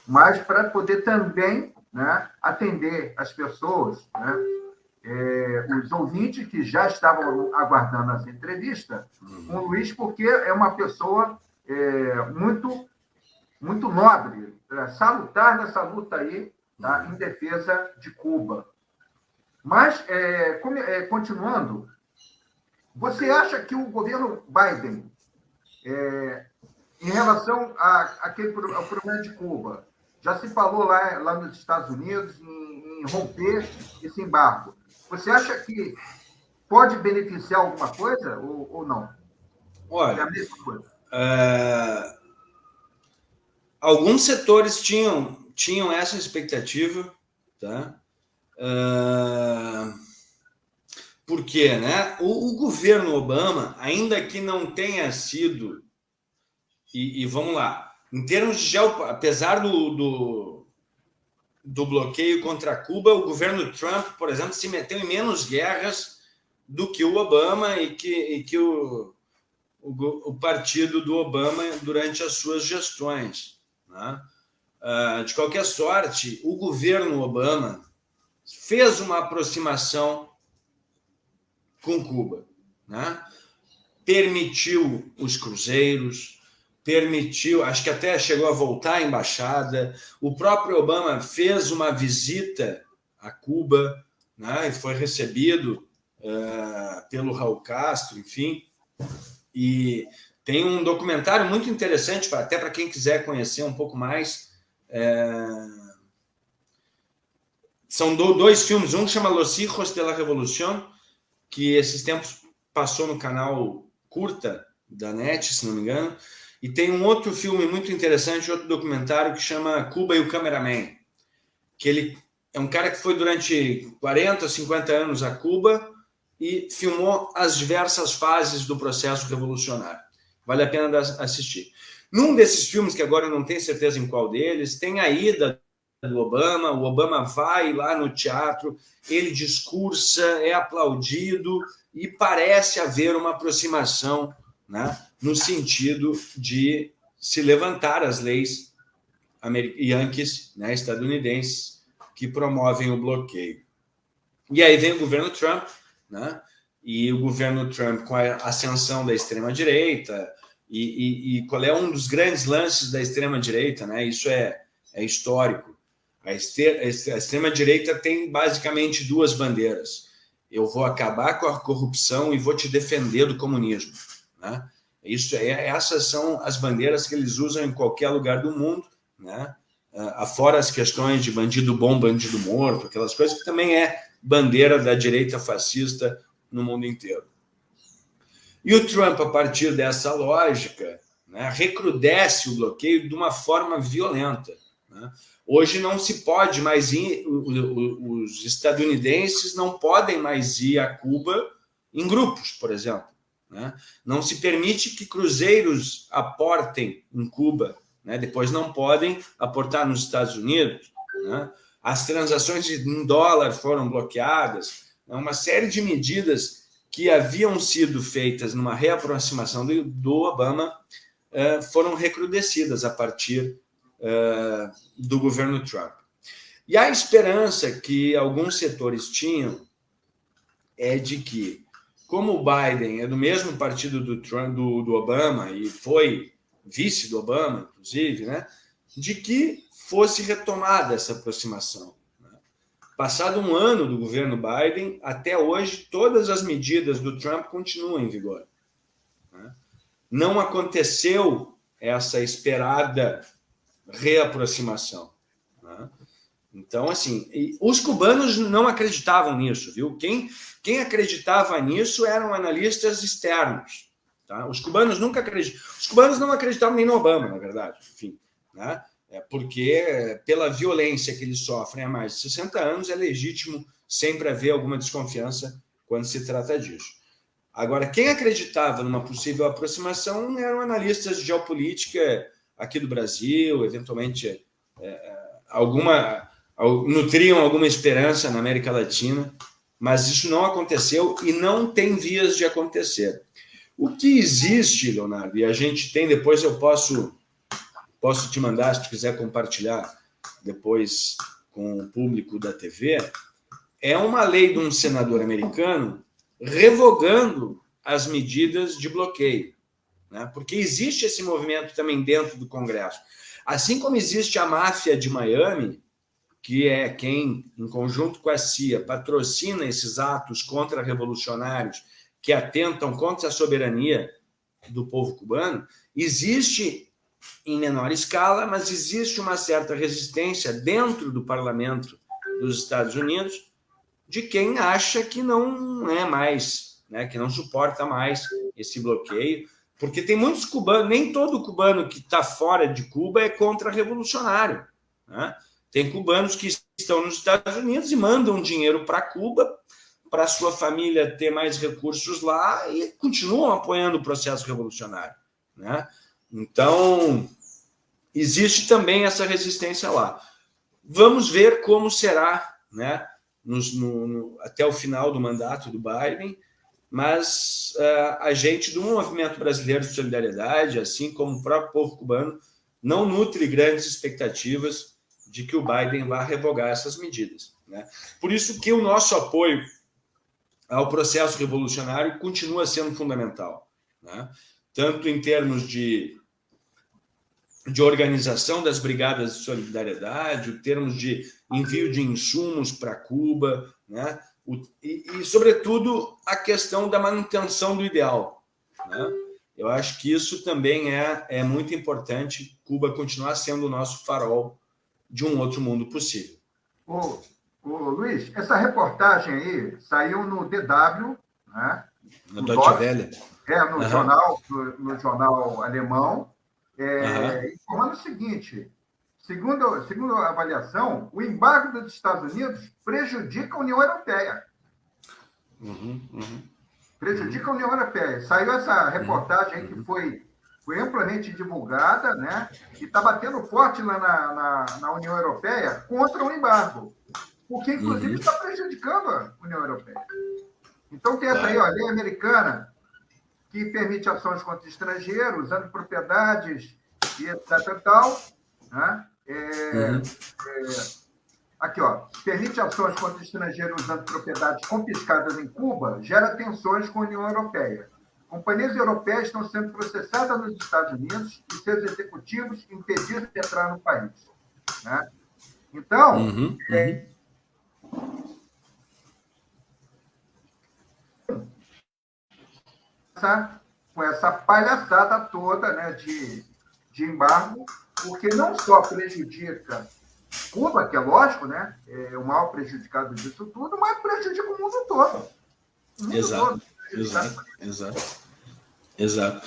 mas para poder também, né, atender as pessoas, né, os ouvintes que já estavam aguardando essa entrevista com o Luiz, porque é uma pessoa muito, muito nobre, salutar nessa luta aí, tá, em defesa de Cuba. Mas, continuando, você acha que o governo Biden, em relação ao problema de Cuba, já se falou lá nos Estados Unidos em romper esse embargo. Você acha que pode beneficiar alguma coisa ou não? Olha, é a mesma coisa. Alguns setores tinham essa expectativa, tá? Porque, né, o governo Obama, ainda que não tenha sido, e vamos lá, em termos de apesar do bloqueio contra Cuba, o governo Trump, por exemplo, se meteu em menos guerras do que o Obama e que o partido do Obama durante as suas gestões, né? De qualquer sorte, o governo Obama fez uma aproximação com Cuba, né? Permitiu os cruzeiros, acho que até chegou a voltar à embaixada. O próprio Obama fez uma visita a Cuba, né? E foi recebido pelo Raul Castro, enfim. E tem um documentário muito interessante, até para quem quiser conhecer um pouco mais. São dois filmes, um chama Los Hijos de la Revolución, que esses tempos passou no canal Curta da NET, se não me engano, e tem um outro filme muito interessante, outro documentário que chama Cuba e o Cameraman, que ele é um cara que foi durante 40, 50 anos a Cuba e filmou as diversas fases do processo revolucionário. Vale a pena assistir. Num desses filmes, que agora eu não tenho certeza em qual deles, tem a ida do Obama. O Obama vai lá no teatro, ele discursa, é aplaudido e parece haver uma aproximação, né, no sentido de se levantar as leis yankees, né, estadunidenses, que promovem o bloqueio. E aí vem o governo Trump, né, e o governo Trump com a ascensão da extrema-direita, e qual é um dos grandes lances da extrema-direita, né, isso é histórico. A extrema-direita tem basicamente duas bandeiras. Eu vou acabar com a corrupção e vou te defender do comunismo, né? Essas são as bandeiras que eles usam em qualquer lugar do mundo, né? Afora as questões de bandido bom, bandido morto, aquelas coisas que também é bandeira da direita fascista no mundo inteiro. E o Trump, a partir dessa lógica, né, recrudesce o bloqueio de uma forma violenta, né? Hoje não se pode mais ir, os estadunidenses não podem mais ir a Cuba em grupos, por exemplo, né? Não se permite que cruzeiros aportem em Cuba, né? Depois não podem aportar nos Estados Unidos, né? As transações em dólar foram bloqueadas, uma série de medidas que haviam sido feitas numa reaproximação do Obama foram recrudescidas a partir do governo Trump. E a esperança que alguns setores tinham é de que, como o Biden é do mesmo partido do Trump, do Obama, e foi vice do Obama, inclusive, né, de que fosse retomada essa aproximação. Passado um ano do governo Biden, até hoje, todas as medidas do Trump continuam em vigor. Não aconteceu essa esperada reaproximação. Então, assim, os cubanos não acreditavam nisso, viu? Quem acreditava nisso eram analistas externos. Tá? Os cubanos nunca acreditavam. Os cubanos não acreditavam nem no Obama, na verdade. Enfim, né? Porque, pela violência que eles sofrem há mais de 60 anos, é legítimo sempre haver alguma desconfiança quando se trata disso. Agora, quem acreditava numa possível aproximação eram analistas de geopolítica aqui do Brasil, eventualmente nutriam alguma esperança na América Latina, mas isso não aconteceu e não tem vias de acontecer. O que existe, Leonardo, e a gente tem, depois eu posso te mandar, se tu quiser compartilhar depois com o público da TV, é uma lei de um senador americano revogando as medidas de bloqueio, né? Porque existe esse movimento também dentro do Congresso. Assim como existe a máfia de Miami, que é quem, em conjunto com a CIA, patrocina esses atos contra-revolucionários que atentam contra a soberania do povo cubano, existe em menor escala, mas existe uma certa resistência dentro do parlamento dos Estados Unidos de quem acha que não é mais, né, que não suporta mais esse bloqueio, porque tem muitos cubanos, nem todo cubano que está fora de Cuba é contra-revolucionário, né? Tem cubanos que estão nos Estados Unidos e mandam dinheiro para Cuba, para sua família ter mais recursos lá e continuam apoiando o processo revolucionário, né? Então, existe também essa resistência lá. Vamos ver como será, né, até o final do mandato do Biden, mas a gente do Movimento Brasileiro de Solidariedade, assim como o próprio povo cubano, não nutre grandes expectativas de que o Biden vá revogar essas medidas, né? Por isso que o nosso apoio ao processo revolucionário continua sendo fundamental, né? Tanto em termos de organização das brigadas de solidariedade, em termos de envio de insumos para Cuba, né? E, sobretudo, a questão da manutenção do ideal, né? Eu acho que isso também é muito importante, Cuba continuar sendo o nosso farol de um outro mundo possível. Ô, Luiz, essa reportagem aí saiu no DW, né? No Deutsche Welle. No jornal alemão, informando o seguinte: segundo a avaliação, o embargo dos Estados Unidos prejudica a União Europeia. Prejudica a União Europeia. Saiu essa reportagem aí que foi amplamente divulgada, né? E está batendo forte lá na União Europeia contra o embargo, porque, inclusive, está prejudicando a União Europeia. Então, tem essa aí, ó, a lei americana, que permite ações contra estrangeiros, usando propriedades e etc. Tal, né? Aqui, ó, permite ações contra estrangeiros usando propriedades confiscadas em Cuba, gera tensões com a União Europeia. Companhias europeias estão sendo processadas nos Estados Unidos e seus executivos impedidos de entrar no país, né? Então, com essa palhaçada toda, né, de embargo, porque não só prejudica Cuba, que é lógico, né, é o maior prejudicado disso tudo, mas prejudica o mundo todo. Exato.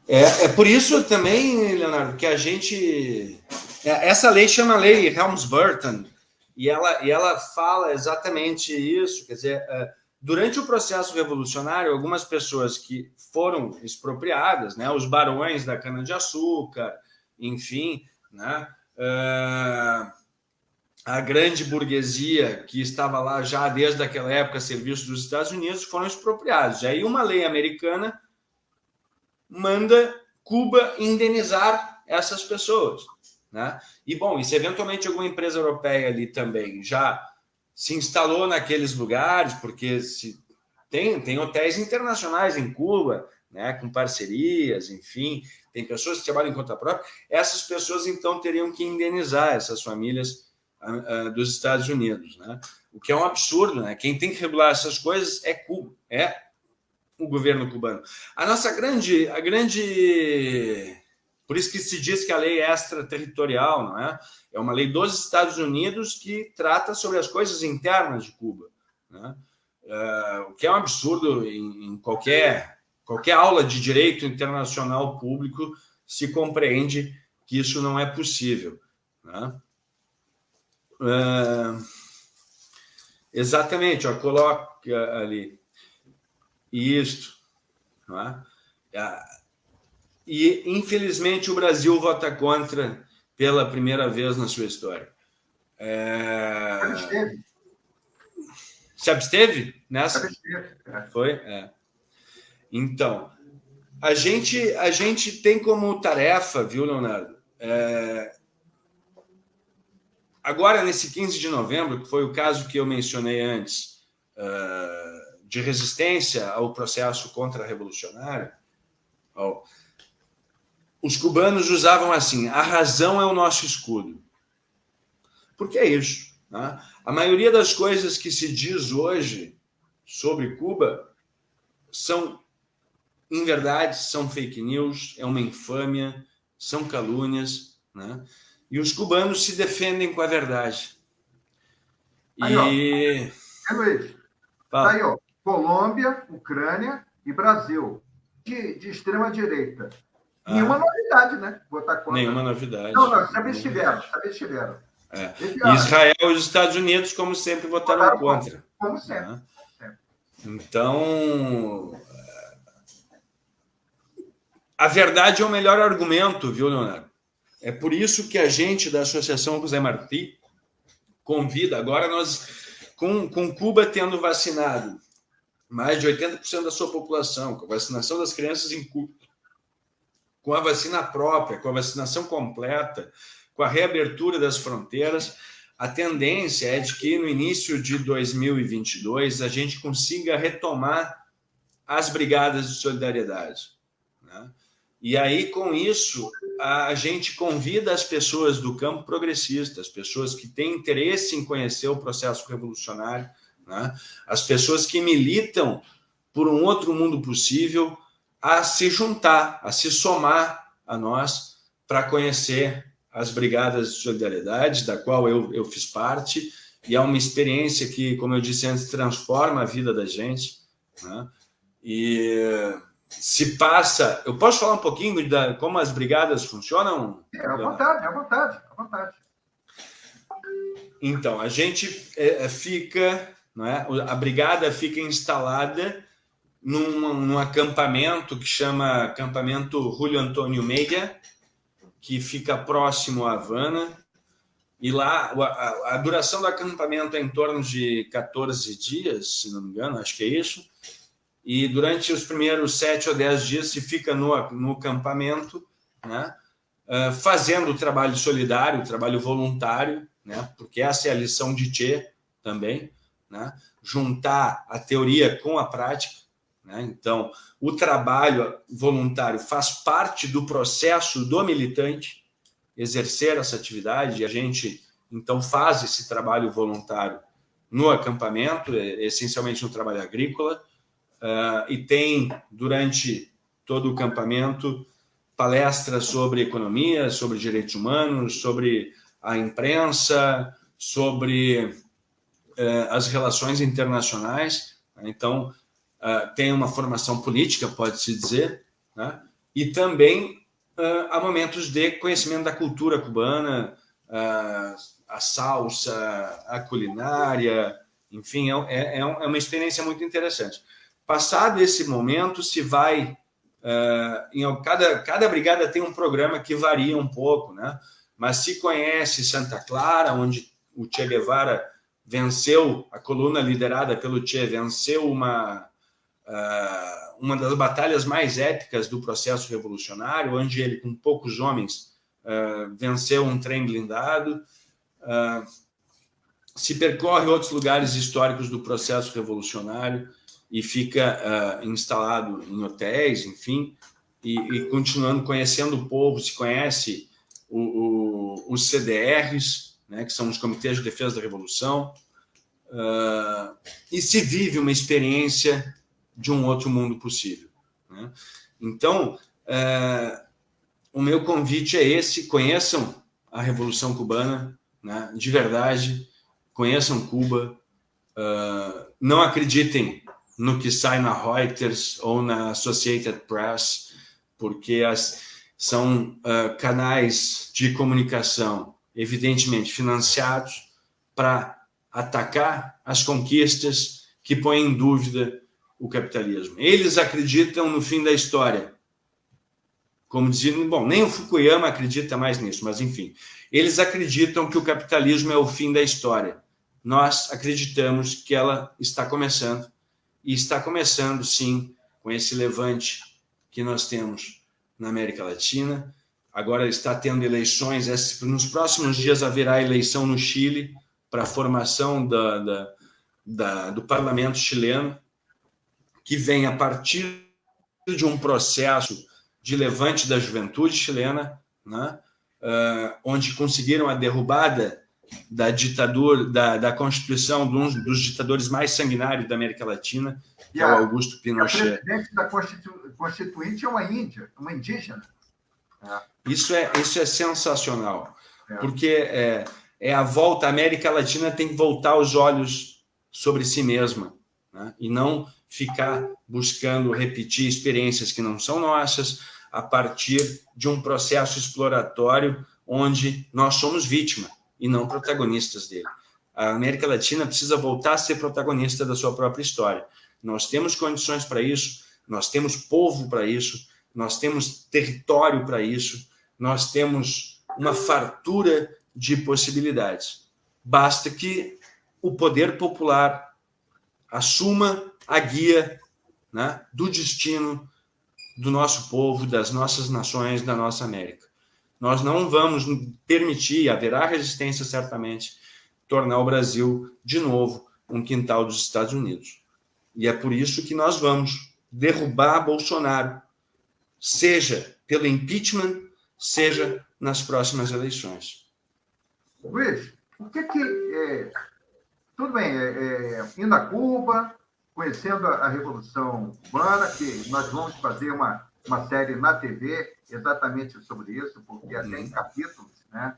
É por isso também, Leonardo, que a gente... Essa lei chama Lei Helms-Burton, e ela fala exatamente isso, quer dizer... Durante o processo revolucionário, algumas pessoas que foram expropriadas, né, os barões da cana-de-açúcar, enfim, né? A grande burguesia que estava lá já desde aquela época a serviço dos Estados Unidos foram expropriados. E aí uma lei americana manda Cuba indenizar essas pessoas, né? E, bom, e se eventualmente alguma empresa europeia ali também já se instalou naqueles lugares, porque tem hotéis internacionais em Cuba, né, com parcerias, enfim, tem pessoas que trabalham em conta própria, essas pessoas, então, teriam que indenizar essas famílias dos Estados Unidos, né? O que é um absurdo, né? Quem tem que regular essas coisas é Cuba, é o governo cubano. Por isso que se diz que a lei é extraterritorial, não é? É uma lei dos Estados Unidos que trata sobre as coisas internas de Cuba, né? O que é um absurdo em qualquer aula de direito internacional público se compreende que isso não é possível, né? Exatamente, ó, coloca ali isto, não é? E, infelizmente, o Brasil vota contra pela primeira vez na sua história. Se absteve nessa? Foi? Então, a gente tem como tarefa, viu, Leonardo? Agora, nesse 15 de novembro, que foi o caso que eu mencionei antes, de resistência ao processo contra-revolucionário, os cubanos usavam assim: a razão é o nosso escudo. Por que é isso? Né? A maioria das coisas que se diz hoje sobre Cuba são inverdades, são fake news, é uma infâmia, são calúnias, né? E os cubanos se defendem com a verdade. Aí, Luiz, tá aí, ó, Colômbia, Ucrânia e Brasil, de extrema direita. Nenhuma novidade, né? Votar contra. Nenhuma novidade. Não, se abstiveram. Israel e os Estados Unidos, como sempre, votaram contra. Como sempre. Então, a verdade é o melhor argumento, viu, Leonardo? É por isso que a gente da Associação José Martí convida, agora nós, com Cuba tendo vacinado mais de 80% da sua população, com a vacinação das crianças em Cuba, com a vacina própria, com a vacinação completa, com a reabertura das fronteiras, a tendência é de que no início de 2022 a gente consiga retomar as brigadas de solidariedade, né? E aí, com isso, a gente convida as pessoas do campo progressista, as pessoas que têm interesse em conhecer o processo revolucionário, né? As pessoas que militam por um outro mundo possível, a se juntar, a se somar a nós para conhecer as brigadas de solidariedade, da qual eu fiz parte, e é uma experiência que, como eu disse antes, transforma a vida da gente, né? E se passa... Eu posso falar um pouquinho de como as brigadas funcionam? À vontade. Então, a gente fica... Não é? A brigada fica instalada num acampamento que chama Acampamento Julio Antônio Meia, que fica próximo a Havana, e lá a duração do acampamento é em torno de 14 dias, se não me engano, acho que é isso, e durante os primeiros 7 ou 10 dias se fica no acampamento, né, fazendo o trabalho solidário, o trabalho voluntário, né, porque essa é a lição de Che também, né, juntar a teoria com a prática, né? Então, o trabalho voluntário faz parte do processo do militante exercer essa atividade, e a gente, então, faz esse trabalho voluntário no acampamento, essencialmente no trabalho agrícola, e tem, durante todo o acampamento, palestras sobre economia, sobre direitos humanos, sobre a imprensa, sobre as relações internacionais. Então, tem uma formação política, pode-se dizer, né? E também há momentos de conhecimento da cultura cubana, a salsa, a culinária, enfim, é uma experiência muito interessante. Passado esse momento, se vai Cada brigada tem um programa que varia um pouco, né? Mas se conhece Santa Clara, onde o Che Guevara venceu, a coluna liderada pelo Che venceu uma das batalhas mais épicas do processo revolucionário, onde ele, com poucos homens, venceu um trem blindado. Se percorre outros lugares históricos do processo revolucionário e fica instalado em hotéis, enfim, e continuando conhecendo o povo, se conhece os CDRs, né, que são os Comitês de Defesa da Revolução, e se vive uma experiência de um outro mundo possível, né? Então, o meu convite é esse: conheçam a Revolução Cubana, né, de verdade, conheçam Cuba, não acreditem no que sai na Reuters ou na Associated Press, porque são canais de comunicação evidentemente financiados para atacar as conquistas que põem em dúvida o capitalismo. Eles acreditam no fim da história. Como diziam, bom, nem o Fukuyama acredita mais nisso, mas enfim, eles acreditam que o capitalismo é o fim da história. Nós acreditamos que ela está começando, e está começando, sim, com esse levante que nós temos na América Latina. Agora está tendo eleições, nos próximos dias haverá eleição no Chile para a formação do parlamento chileno, que vem a partir de um processo de levante da juventude chilena, né, onde conseguiram a derrubada da ditadura, da constituição de um dos ditadores mais sanguinários da América Latina, que é o Augusto Pinochet. O presidente da Constituinte é uma indígena. Isso é sensacional, porque a volta, a América Latina tem que voltar os olhos sobre si mesma, né, e não ficar buscando repetir experiências que não são nossas, a partir de um processo exploratório onde nós somos vítima e não protagonistas dele. A América Latina precisa voltar a ser protagonista da sua própria história. Nós temos condições para isso, nós temos povo para isso, nós temos território para isso, nós temos uma fartura de possibilidades. Basta que o poder popular assuma a guia, né, do destino do nosso povo, das nossas nações, da nossa América. Nós não vamos permitir, haverá resistência certamente, tornar o Brasil, de novo, um quintal dos Estados Unidos. E é por isso que nós vamos derrubar Bolsonaro, seja pelo impeachment, seja nas próximas eleições. Luiz, o que tudo bem, indo a Cuba, conhecendo a Revolução Cubana, que nós vamos fazer uma série na TV exatamente sobre isso, porque tem capítulos, né?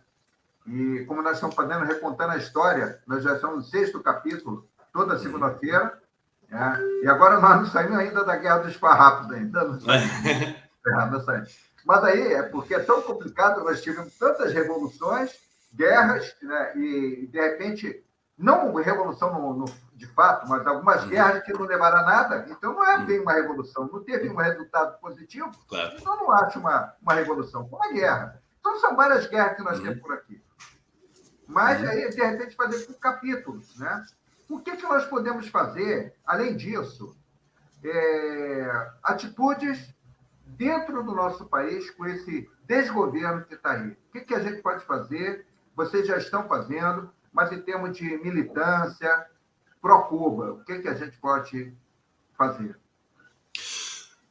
E como nós estamos fazendo, recontando a história, nós já estamos no 6º capítulo, toda segunda-feira, né? E agora nós não saímos ainda da Guerra dos Farrapos, ainda não saímos. Mas aí é porque é tão complicado, nós tivemos tantas revoluções, guerras, né? E, de repente, não revolução de fato, mas algumas guerras que não levaram a nada, então não é bem uma revolução, não teve um resultado positivo, claro. Então não acho uma revolução, foi uma guerra. Então são várias guerras que nós temos por aqui. Mas aí, de repente, fazer por capítulos, né? O que nós podemos fazer, além disso, atitudes dentro do nosso país com esse desgoverno que está aí? O que a gente pode fazer? Vocês já estão fazendo, mas em termos de militância pró-Cuba, o que a gente pode fazer?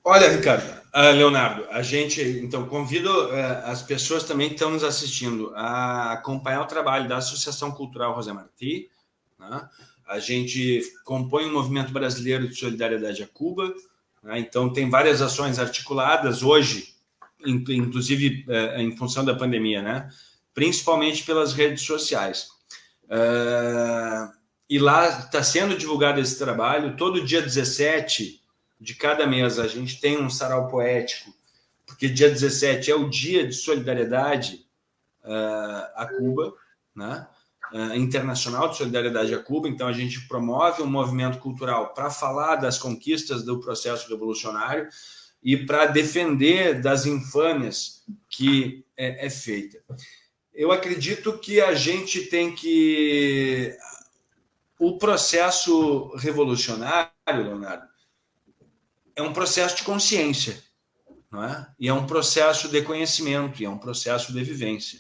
Olha, Ricardo, Leonardo, a gente, então, convido as pessoas também que estão nos assistindo a acompanhar o trabalho da Associação Cultural José Martí, né? A gente compõe um movimento brasileiro de solidariedade a Cuba, né? Então tem várias ações articuladas hoje, inclusive em função da pandemia, né? Principalmente pelas redes sociais. E lá está sendo divulgado esse trabalho. Todo dia 17 de cada mês a gente tem um sarau poético, porque dia 17 é o dia de solidariedade a Cuba, né? Internacional de solidariedade a Cuba. Então a gente promove um movimento cultural para falar das conquistas do processo revolucionário e para defender das infâmias que é feita. Eu acredito que a gente tem que... O processo revolucionário, Leonardo, é um processo de consciência, não é? E é um processo de conhecimento, e é um processo de vivência.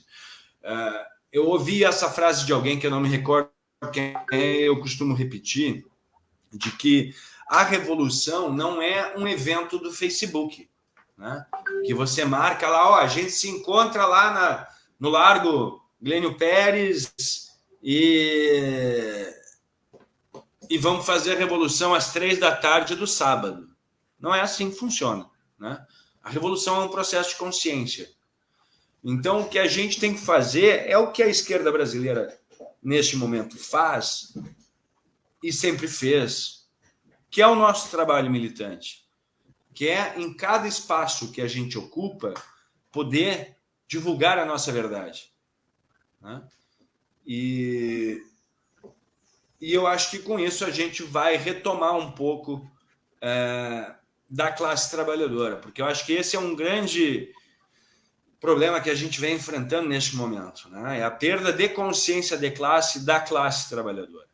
Eu ouvi essa frase de alguém que eu não me recordo quem é, eu costumo repetir, de que a revolução não é um evento do Facebook, né? Que você marca lá, ó, a gente se encontra lá no Largo Glênio Pérez e vamos fazer a revolução às 3 da tarde do sábado. Não é assim que funciona, né? A revolução é um processo de consciência. Então, o que a gente tem que fazer é o que a esquerda brasileira, neste momento, faz e sempre fez, que é o nosso trabalho militante, que é, em cada espaço que a gente ocupa, poder divulgar a nossa verdade, né? E eu acho que, com isso, a gente vai retomar um pouco da classe trabalhadora, porque eu acho que esse é um grande problema que a gente vem enfrentando neste momento, né? É a perda de consciência de classe da classe trabalhadora,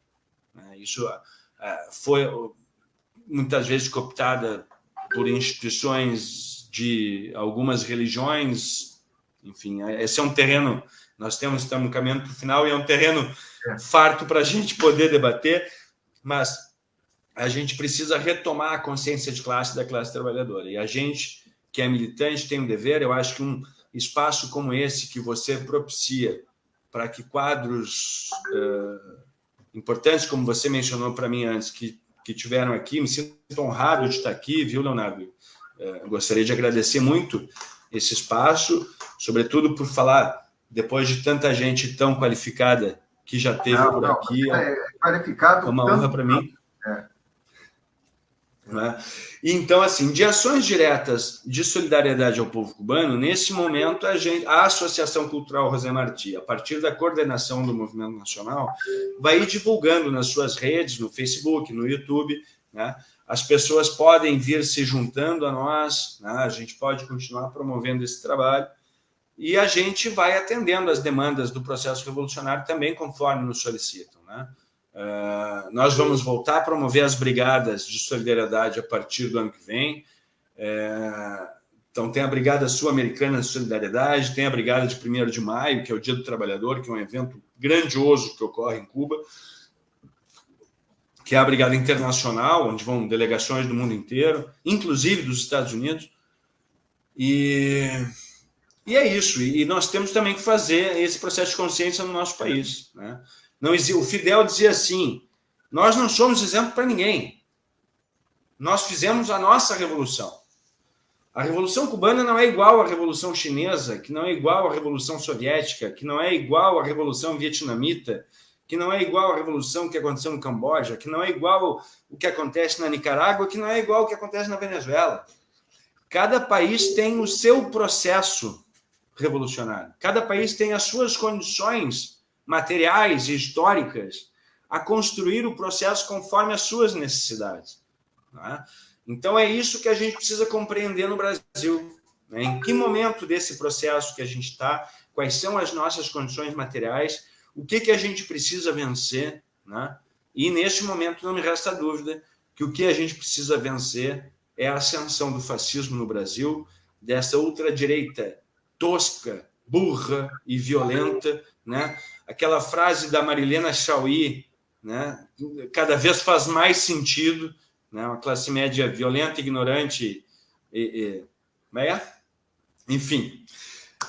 né? Isso foi muitas vezes cooptada por instituições de algumas religiões, enfim, esse é um terreno, estamos caminhando para o final e é um terreno farto para a gente poder debater, mas a gente precisa retomar a consciência de classe da classe trabalhadora, e a gente que é militante tem um dever. Eu acho que um espaço como esse que você propicia para que quadros importantes, como você mencionou para mim antes, que tiveram aqui, me sinto honrado de estar aqui, viu, Leonardo? Gostaria de agradecer muito esse espaço, sobretudo por falar, depois de tanta gente tão qualificada que já esteve por aqui. Qualificado. É uma honra para mim. Né? Então, assim, de ações diretas de solidariedade ao povo cubano, nesse momento, a Associação Cultural José Martí, a partir da coordenação do Movimento Nacional, vai ir divulgando nas suas redes, no Facebook, no YouTube, né? As pessoas podem vir se juntando a nós, né? A gente pode continuar promovendo esse trabalho e a gente vai atendendo as demandas do processo revolucionário também, conforme nos solicitam, né? Nós vamos voltar a promover as brigadas de solidariedade a partir do ano que vem. Então, tem a Brigada Sul-Americana de Solidariedade, tem a Brigada de 1º de Maio, que é o Dia do Trabalhador, que é um evento grandioso que ocorre em Cuba, que é a Brigada Internacional, onde vão delegações do mundo inteiro, inclusive dos Estados Unidos. E é isso. E nós temos também que fazer esse processo de consciência no nosso país, né? O Fidel dizia assim: nós não somos exemplo para ninguém. Nós fizemos a nossa revolução. A Revolução Cubana não é igual à Revolução Chinesa, que não é igual à Revolução Soviética, que não é igual à Revolução Vietnamita, que não é igual à Revolução que aconteceu no Camboja, que não é igual o que acontece na Nicarágua, que não é igual ao que acontece na Venezuela. Cada país tem o seu processo revolucionário. Cada país tem as suas condições materiais e históricas a construir o processo conforme as suas necessidades, né? Então, é isso que a gente precisa compreender no Brasil, né? Em que momento desse processo que a gente está, quais são as nossas condições materiais, o que a gente precisa vencer, né? E, neste momento, não me resta dúvida que o que a gente precisa vencer é a ascensão do fascismo no Brasil, dessa ultradireita tosca, burra e violenta, né? Aquela frase da Marilena Chauí, né? Cada vez faz mais sentido, né? Uma classe média violenta, ignorante enfim,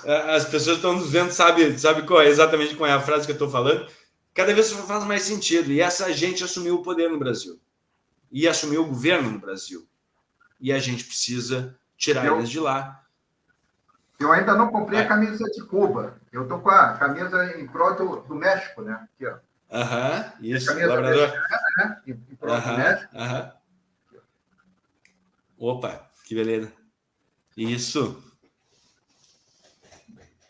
as pessoas estão nos vendo, sabe exatamente qual é a frase que eu estou falando. Cada vez faz mais sentido, e essa gente assumiu o poder no Brasil e assumiu o governo no Brasil, e a gente precisa tirar eles de lá. Eu ainda não comprei a camisa de Cuba. Eu estou com a camisa em prol do México, né? Aqui, ó. Isso, Labrador. Né? Em prol do México. Opa, que beleza. Isso.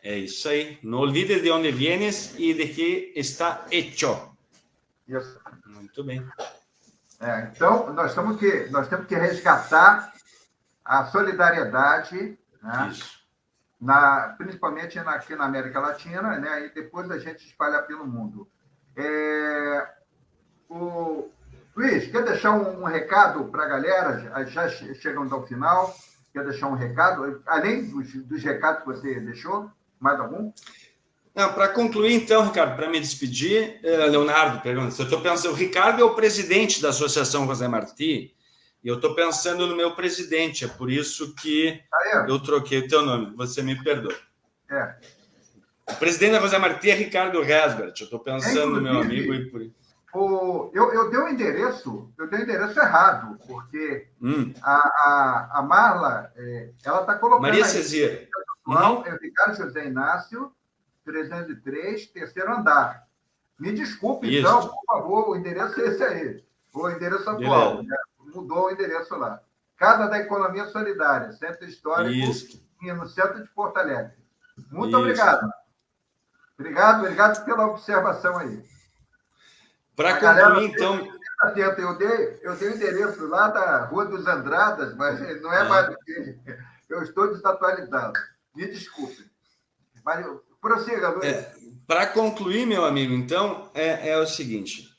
É isso aí. Não olvides de onde vienes e de que está hecho. Isso. Muito bem. Então, nós temos que resgatar a solidariedade, né? Principalmente aqui na América Latina, né? E depois a gente espalha pelo mundo. Luiz, quer deixar um recado para a galera? Já chegando ao final. Quer deixar um recado? Além dos recados que você deixou, mais algum? Para concluir, então, Ricardo, para me despedir, Leonardo pergunta se eu estou pensando... O Ricardo é o presidente da Associação José Martí, e eu estou pensando no meu presidente, é por isso que eu troquei o teu nome, você me perdoa. O presidente da José Martí é Ricardo Resbert, eu estou pensando no meu amigo e por isso. Eu dei o endereço errado, porque a Marla, ela está colocando... Maria Cezira. É o Ricardo José Inácio, 303, terceiro andar. Me desculpe, então, por favor, o endereço é esse aí. O endereço atual. Né? Mudou o endereço lá. Casa da Economia Solidária, Centro Histórico, no centro de Porto Alegre. Muito obrigado. Obrigado pela observação aí. Para concluir, então... Eu dei o endereço lá da Rua dos Andradas, mas não é mais do que... Eu estou desatualizado. Me desculpe. Mas prossiga, Luiz. Para concluir, meu amigo, então, é o seguinte.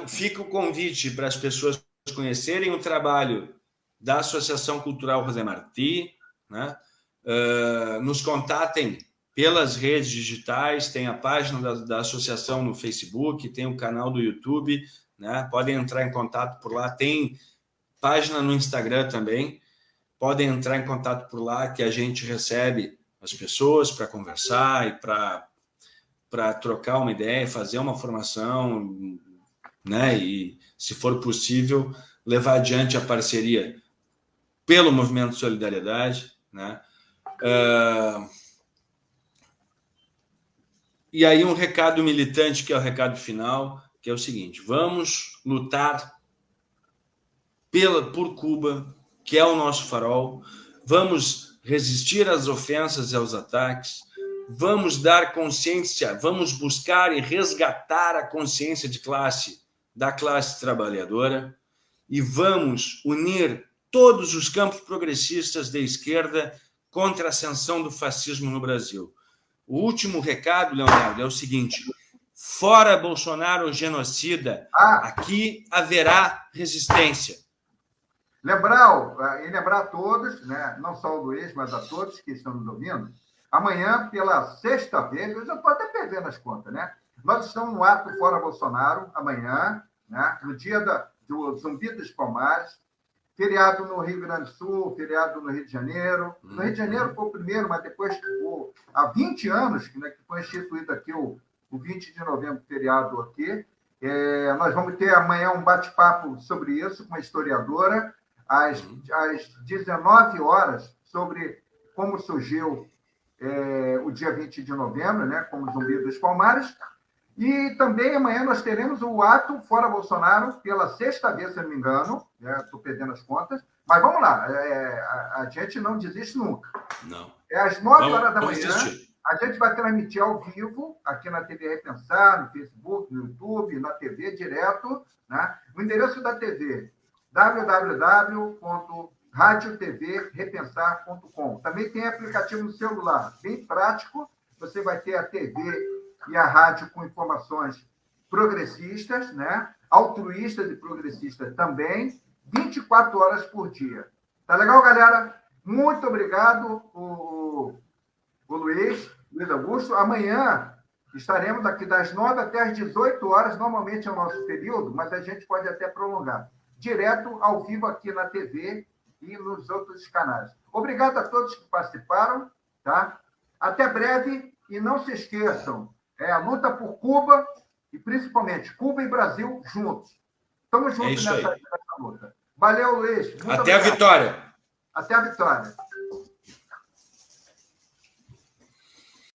Fica o convite para as pessoas conhecerem o trabalho da Associação Cultural José Martí, né? Nos contatem pelas redes digitais, tem a página da associação no Facebook, tem o canal do YouTube, né? Podem entrar em contato por lá, tem página no Instagram também, podem entrar em contato por lá que a gente recebe as pessoas para conversar e para trocar uma ideia, fazer uma formação, né? E, se for possível, levar adiante a parceria pelo Movimento de Solidariedade, né? E aí um recado militante, que é o recado final, que é o seguinte: vamos lutar por Cuba, que é o nosso farol, vamos resistir às ofensas e aos ataques, vamos dar consciência, vamos buscar e resgatar a consciência de classe da classe trabalhadora e vamos unir todos os campos progressistas da esquerda contra a ascensão do fascismo no Brasil. O último recado, Leonardo, é o seguinte: fora Bolsonaro genocida, aqui haverá resistência. Lembrar a todos, né, não só o Luiz, mas a todos que estão nos ouvindo, amanhã, pela sexta vez, eu já estou até perdendo as contas, né? Nós estamos no ato Fora Bolsonaro, amanhã, né, no dia do Zumbi dos Palmares, feriado no Rio Grande do Sul, feriado no Rio de Janeiro. No Rio de Janeiro foi o primeiro, mas depois, há 20 anos, né, que foi instituído aqui o 20 de novembro, feriado aqui. Nós vamos ter amanhã um bate-papo sobre isso com a historiadora, às 19 horas, sobre como surgiu o dia 20 de novembro, né, como Zumbi dos Palmares. E também amanhã nós teremos o ato Fora Bolsonaro, pela sexta vez, se não me engano. Estou perdendo as contas. Mas vamos lá, a gente não desiste nunca. Não. Às 9 horas da manhã, a gente vai transmitir ao vivo, aqui na TV Repensar, no Facebook, no YouTube, na TV direto. Né? O endereço da TV, www.radioTVRepensar.com. Também tem aplicativo no celular, bem prático. Você vai ter a TV e a rádio com informações progressistas, né? Altruístas e progressistas também, 24 horas por dia. Tá legal, galera? Muito obrigado, o Luiz Augusto. Amanhã estaremos aqui das 9 até as 18 horas, normalmente é o nosso período, mas a gente pode até prolongar. Direto, ao vivo, aqui na TV e nos outros canais. Obrigado a todos que participaram, tá? Até breve, e não se esqueçam, a luta por Cuba, e principalmente Cuba e Brasil juntos. Estamos juntos nessa luta. Valeu, Luiz. Até a vitória. Até a vitória.